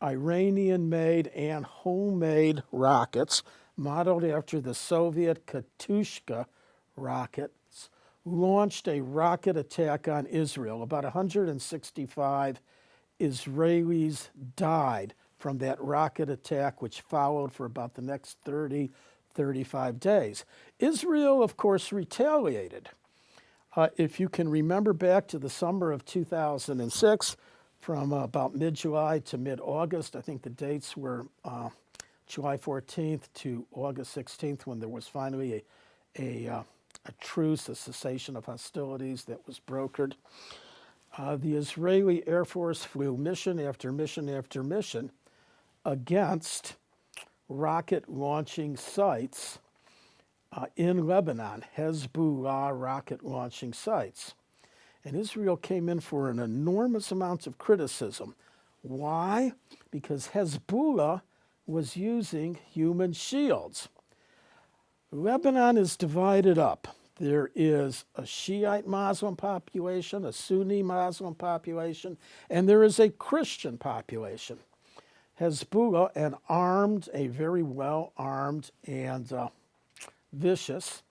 Iranian-made and homemade rockets, modeled after the Soviet Katyusha rockets, launched a rocket attack on Israel. About 165 Israelis died from that rocket attack, which followed for about the next 35 days. Israel, of course, retaliated. If you can remember back to the summer of 2006, from about mid-July to mid-August. I think the dates were July 14th to August 16th, when there was finally a truce, a cessation of hostilities that was brokered. The Israeli Air Force flew mission after mission after mission against rocket launching sites in Lebanon, Hezbollah rocket launching sites. And Israel came in for an enormous amount of criticism. Why? Because Hezbollah was using human shields. Lebanon is divided up. There is a Shiite Muslim population, a Sunni Muslim population, and there is a Christian population. Hezbollah, a very well-armed and vicious,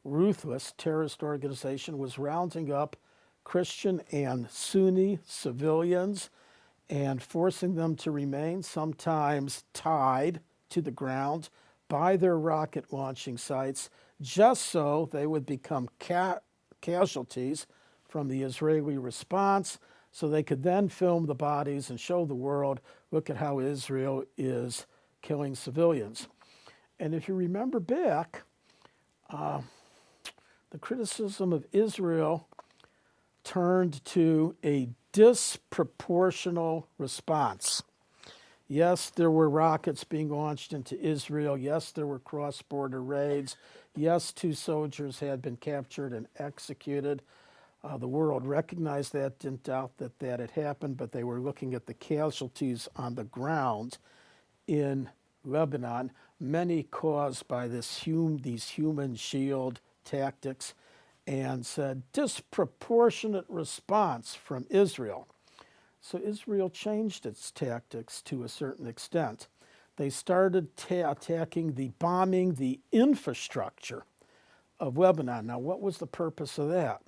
ruthless terrorist organization, was rounding up Christian and Sunni civilians and forcing them to remain, sometimes tied to the ground by their rocket launching sites, just so they would become casualties from the Israeli response, so they could then film the bodies and show the world, look at how Israel is killing civilians. And if you remember back, the criticism of Israel turned to a disproportional response. Yes, there were rockets being launched into Israel. Yes, there were cross-border raids. Yes, 2 soldiers had been captured and executed. The world recognized that, didn't doubt that that had happened, but they were looking at the casualties on the ground in Lebanon, many caused by these human shield tactics, and said disproportionate response from Israel. So Israel changed its tactics to a certain extent. They started bombing the infrastructure of Lebanon. Now, what was the purpose of that?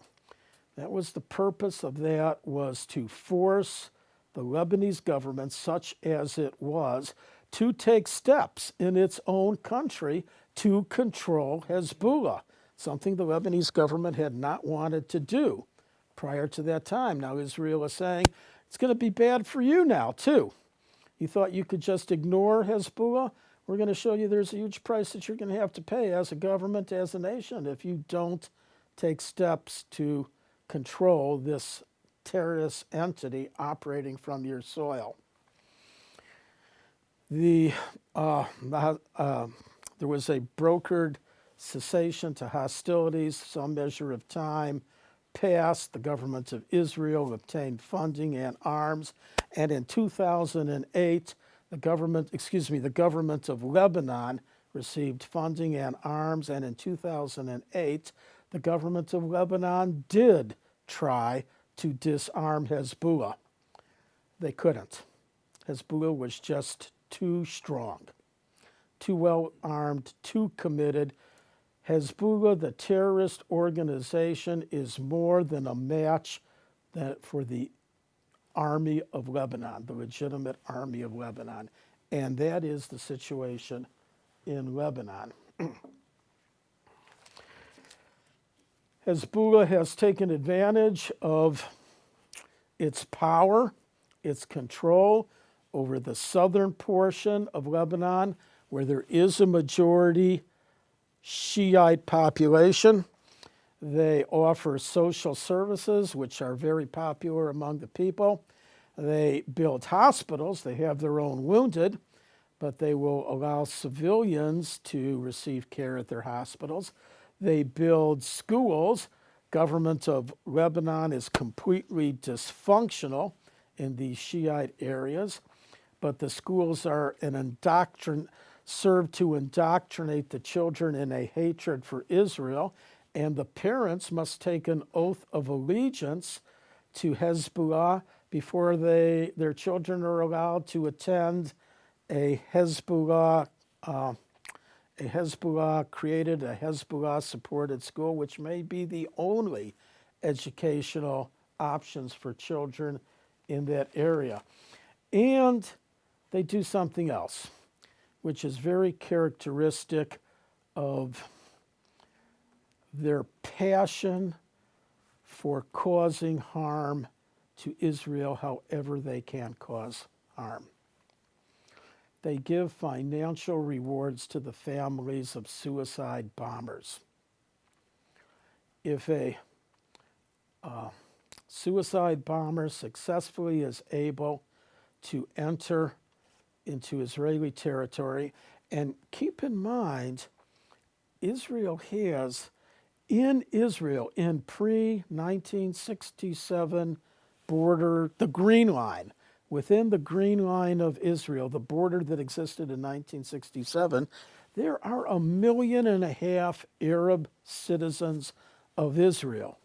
The purpose of that was to force the Lebanese government, such as it was, to take steps in its own country to control Hezbollah, something the Lebanese government had not wanted to do prior to that time. Now Israel is saying, it's going to be bad for you now, too. You thought you could just ignore Hezbollah? We're going to show you there's a huge price that you're going to have to pay as a government, as a nation, if you don't take steps to control this terrorist entity operating from your soil. There was a brokered cessation to hostilities, some measure of time passed. The government of Israel obtained funding and arms, and in 2008, the government of Lebanon received funding and arms, and in 2008, the government of Lebanon did try to disarm Hezbollah. They couldn't. Hezbollah was just too strong, too well armed, too committed. Hezbollah, the terrorist organization, is more than a match for the army of Lebanon, the legitimate army of Lebanon. And that is the situation in Lebanon. Hezbollah has taken advantage of its power, its control over the southern portion of Lebanon, where there is a majority Shiite population. They offer social services, which are very popular among the people. They build hospitals. They have their own wounded, but they will allow civilians to receive care at their hospitals. They build schools. Government of Lebanon is completely dysfunctional in these Shiite areas, but the schools are serve to indoctrinate the children in a hatred for Israel, and the parents must take an oath of allegiance to Hezbollah before their children are allowed to attend a Hezbollah supported school, which may be the only educational options for children in that area. And they do something else, which is very characteristic of their passion for causing harm to Israel however they can cause harm. They give financial rewards to the families of suicide bombers. If a suicide bomber successfully is able to enter into Israeli territory, and keep in mind, Israel has, in pre-1967 border, the Green Line, within the Green Line of Israel, the border that existed in 1967, there are 1.5 million Arab citizens of Israel.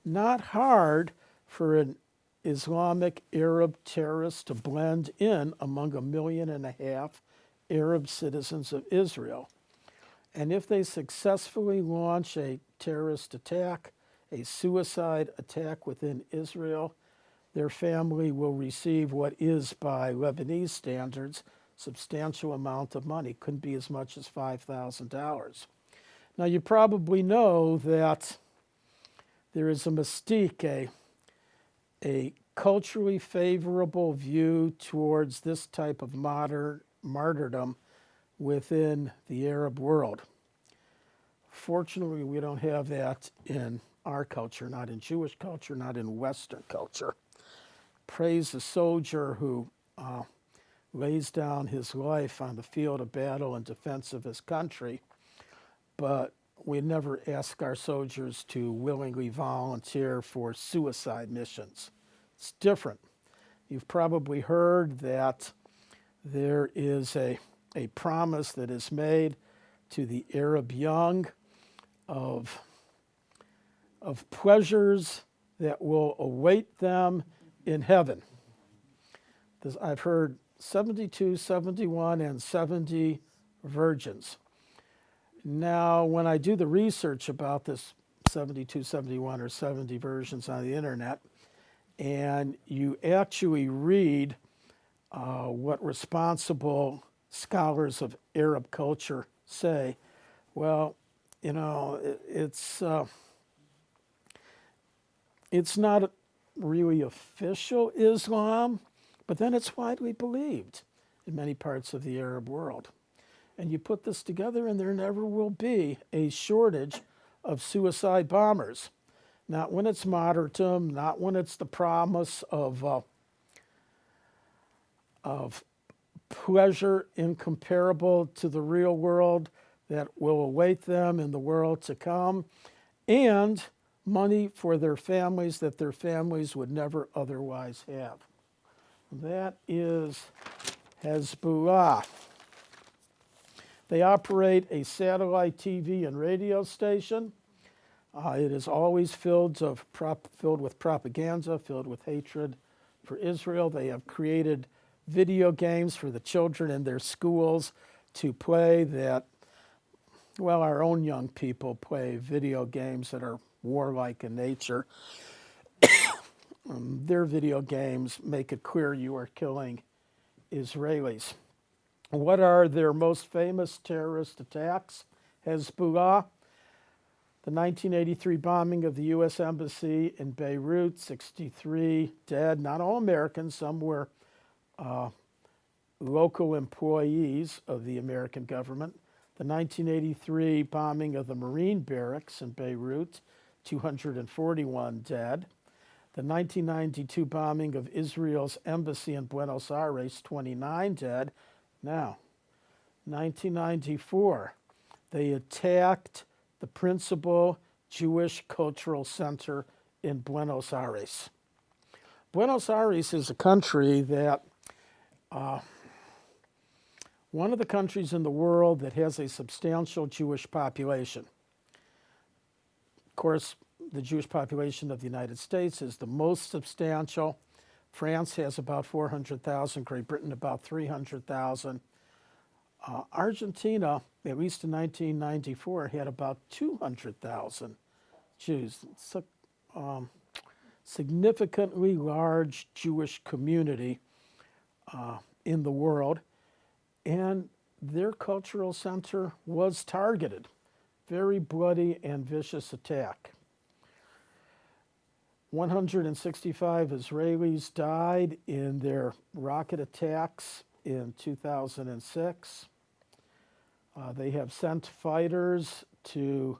Not hard for an Islamic Arab terrorist to blend in among 1.5 million Arab citizens of Israel. And if they successfully launch a terrorist attack, a suicide attack within Israel, their family will receive what is, by Lebanese standards, substantial amount of money. Couldn't be as much as $5,000. Now, you probably know that there is a mystique, a culturally favorable view towards this type of martyrdom within the Arab world. Fortunately, we don't have that in our culture, not in Jewish culture, not in Western culture. Praise the soldier who lays down his life on the field of battle in defense of his country, but we never ask our soldiers to willingly volunteer for suicide missions. It's different. You've probably heard that there is a promise that is made to the Arab young of pleasures that will await them in heaven. I've heard 72, 71, and 70 virgins. Now, when I do the research about this 72, 71, or 70 versions on the internet, and you actually read what responsible scholars of Arab culture say, well, you know, it's not really official Islam, but then it's widely believed in many parts of the Arab world. And you put this together and there never will be a shortage of suicide bombers. Not when it's martyrdom, not when it's the promise of pleasure incomparable to the real world that will await them in the world to come, and money for their families that their families would never otherwise have. That is Hezbollah. They operate a satellite TV and radio station. It is always filled with propaganda, filled with hatred for Israel. They have created video games for the children in their schools to play that, well, our own young people play video games that are warlike in nature. Their video games make it clear you are killing Israelis. What are their most famous terrorist attacks? Hezbollah, the 1983 bombing of the U.S. Embassy in Beirut, 63 dead, not all Americans, some were local employees of the American government. The 1983 bombing of the Marine barracks in Beirut, 241 dead. The 1992 bombing of Israel's embassy in Buenos Aires, 29 dead. Now, 1994, they attacked the principal Jewish cultural center in Buenos Aires. Buenos Aires is a country that, one of the countries in the world that has a substantial Jewish population. Of course, the Jewish population of the United States is the most substantial. France has about 400,000, Great Britain about 300,000. Argentina, at least in 1994, had about 200,000 Jews. It's a significantly large Jewish community in the world, and their cultural center was targeted. Very bloody and vicious attack. 165 Israelis died in their rocket attacks in 2006. They have sent fighters to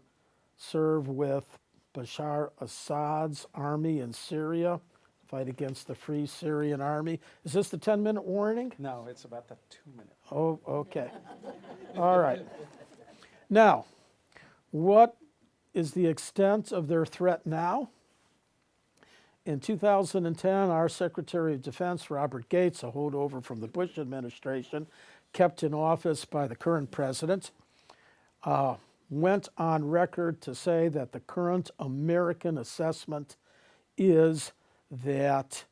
serve with Bashar Assad's army in Syria, fight against the Free Syrian Army. Is this the 10-minute warning? No, it's about the 2-minute. Oh, okay. All right. Now, what is the extent of their threat now? In 2010, our Secretary of Defense, Robert Gates, a holdover from the Bush administration, kept in office by the current president, went on record to say that the current American assessment is that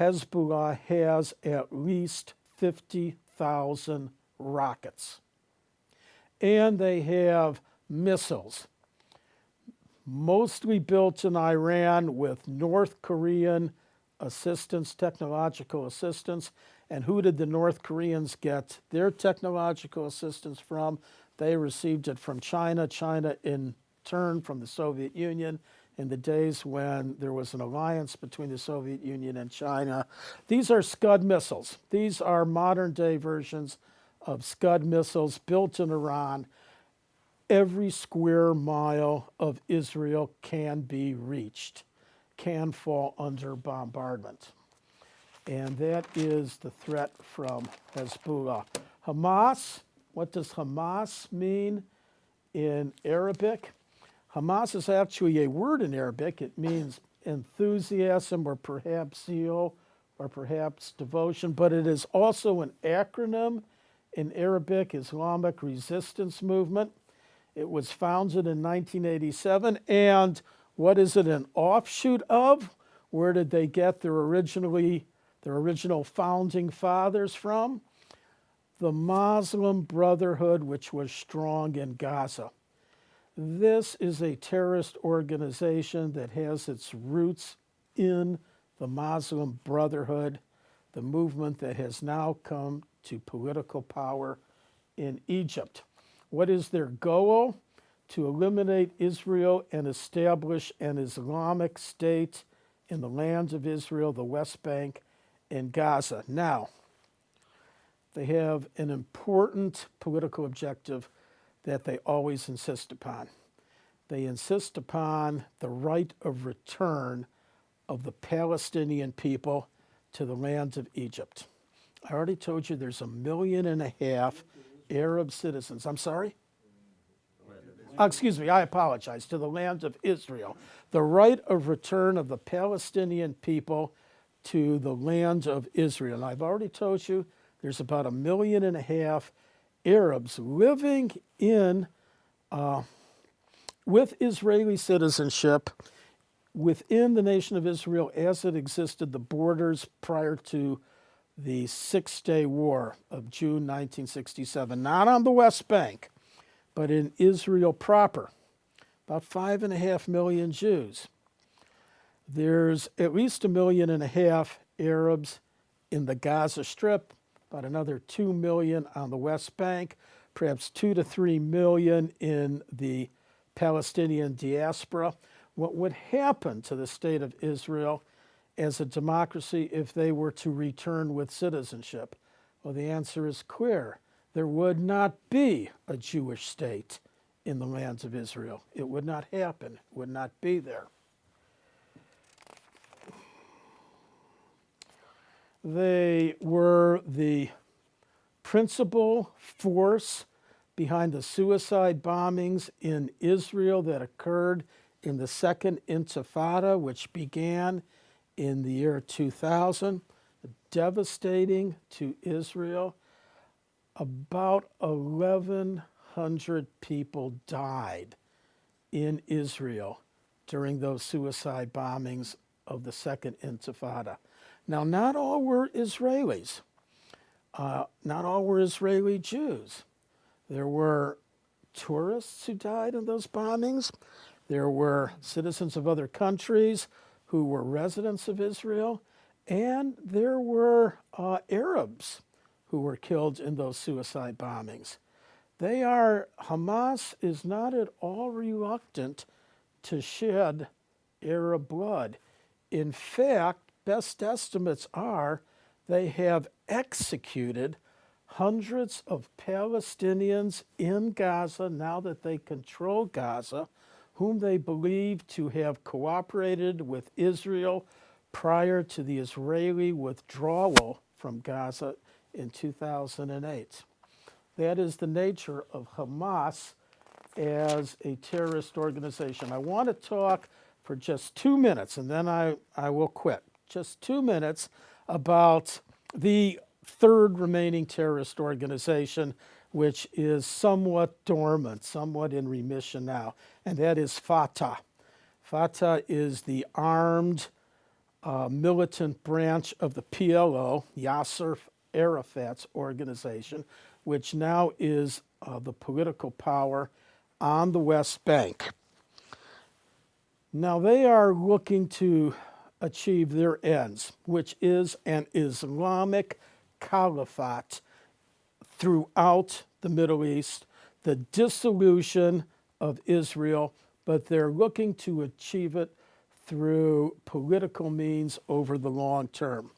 Hezbollah has at least 50,000 rockets. And they have missiles, mostly built in Iran with North Korean assistance, technological assistance. And who did the North Koreans get their technological assistance from? They received it from China. China, in turn, from the Soviet Union in the days when there was an alliance between the Soviet Union and China. These are Scud missiles. These are modern-day versions of Scud missiles built in Iran. Every square mile of Israel can be reached, can fall under bombardment. And that is the threat from Hezbollah. Hamas, what does Hamas mean in Arabic? Hamas is actually a word in Arabic. It means enthusiasm or perhaps zeal or perhaps devotion, but it is also an acronym in Arabic, Islamic Resistance Movement. It was founded in 1987, and what is it an offshoot of? Where did they get their original founding fathers from? The Muslim Brotherhood, which was strong in Gaza. This is a terrorist organization that has its roots in the Muslim Brotherhood, the movement that has now come to political power in Egypt. What is their goal? To eliminate Israel and establish an Islamic state in the lands of Israel, the West Bank, and Gaza. Now, they have an important political objective that they always insist upon. They insist upon the right of return of the Palestinian people to the lands of Egypt. I already told you there's 1.5 million Arab citizens. I'm sorry? Excuse me, I apologize. To the land of Israel. The right of return of the Palestinian people to the land of Israel. And I've already told you there's about 1.5 million Arabs living in with Israeli citizenship within the nation of Israel as it existed, the borders prior to the Six-Day War of June 1967. Not on the West Bank, but in Israel proper. About 5.5 million Jews. There's at least 1.5 million Arabs in the Gaza Strip, about another 2 million on the West Bank, perhaps 2 to 3 million in the Palestinian diaspora. What would happen to the state of Israel as a democracy if they were to return with citizenship? Well, the answer is clear. There would not be a Jewish state in the lands of Israel. It would not happen. It would not be there. They were the principal force behind the suicide bombings in Israel that occurred in the Second Intifada, which began in the year 2000, devastating to Israel. About 1,100 people died in Israel during those suicide bombings of the Second Intifada. Now, not all were Israelis. Not all were Israeli Jews. There were tourists who died in those bombings. There were citizens of other countries who were residents of Israel. And there were Arabs who were killed in those suicide bombings. Hamas is not at all reluctant to shed Arab blood. in fact, best estimates are they have executed hundreds of Palestinians in Gaza now that they control Gaza, whom they believe to have cooperated with Israel prior to the Israeli withdrawal from Gaza in 2008. That is the nature of Hamas as a terrorist organization. I want to talk for just 2 minutes, and then I will quit. Just 2 minutes about the third remaining terrorist organization, which is somewhat dormant, somewhat in remission now, and that is Fatah. Fatah is the armed militant branch of the PLO, Yasser Arafat's organization, which now is the political power on the West Bank. Now they are looking to achieve their ends, which is an Islamic caliphate throughout the Middle East, the dissolution of Israel, but they're looking to achieve it through political means over the long term.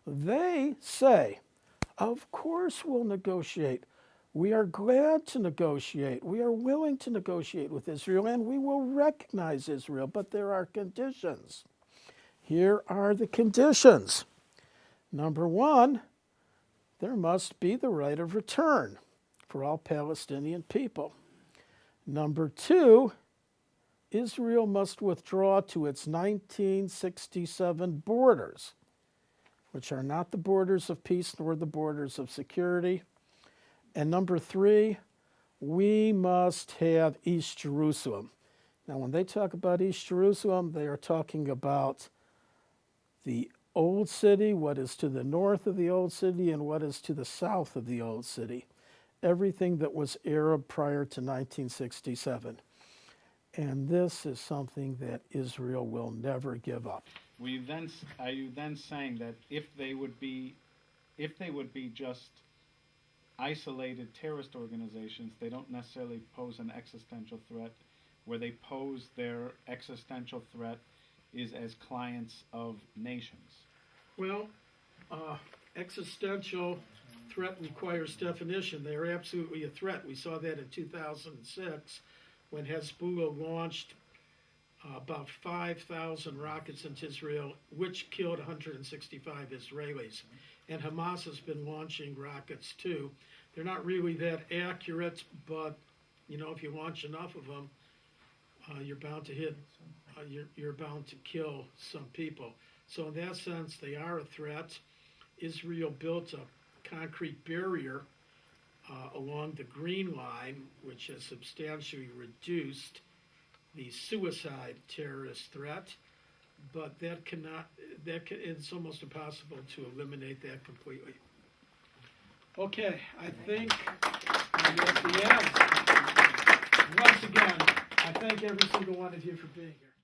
They say, of course we'll negotiate. We are glad to negotiate. We are willing to negotiate with Israel, and we will recognize Israel, but there are conditions. Here are the conditions. Number one, there must be the right of return for all Palestinian people. Number two, Israel must withdraw to its 1967 borders, which are not the borders of peace nor the borders of security. And number three, we must have East Jerusalem. Now, when they talk about East Jerusalem, they are talking about the old city, what is to the north of the old city, and what is to the south of the old city. Everything that was Arab prior to 1967. And this is something that Israel will never give up. Are you then saying that if they would be just isolated terrorist organizations, they don't necessarily pose an existential threat, where they pose their existential threat is as clients of nations? Well, existential threat requires definition. They are absolutely a threat. We saw that in 2006 when Hezbollah launched about 5,000 rockets into Israel, which killed 165 Israelis. And Hamas has been launching rockets too. They're not really that accurate, but you know, if you launch enough of them, you're bound to hit. You're bound to kill some people. So in that sense, they are a threat. Israel built a concrete barrier along the Green Line, which has substantially reduced the suicide terrorist threat, but it's almost impossible to eliminate that completely. Okay, I think I'm at the end. Once again, I thank every single one of you for being here.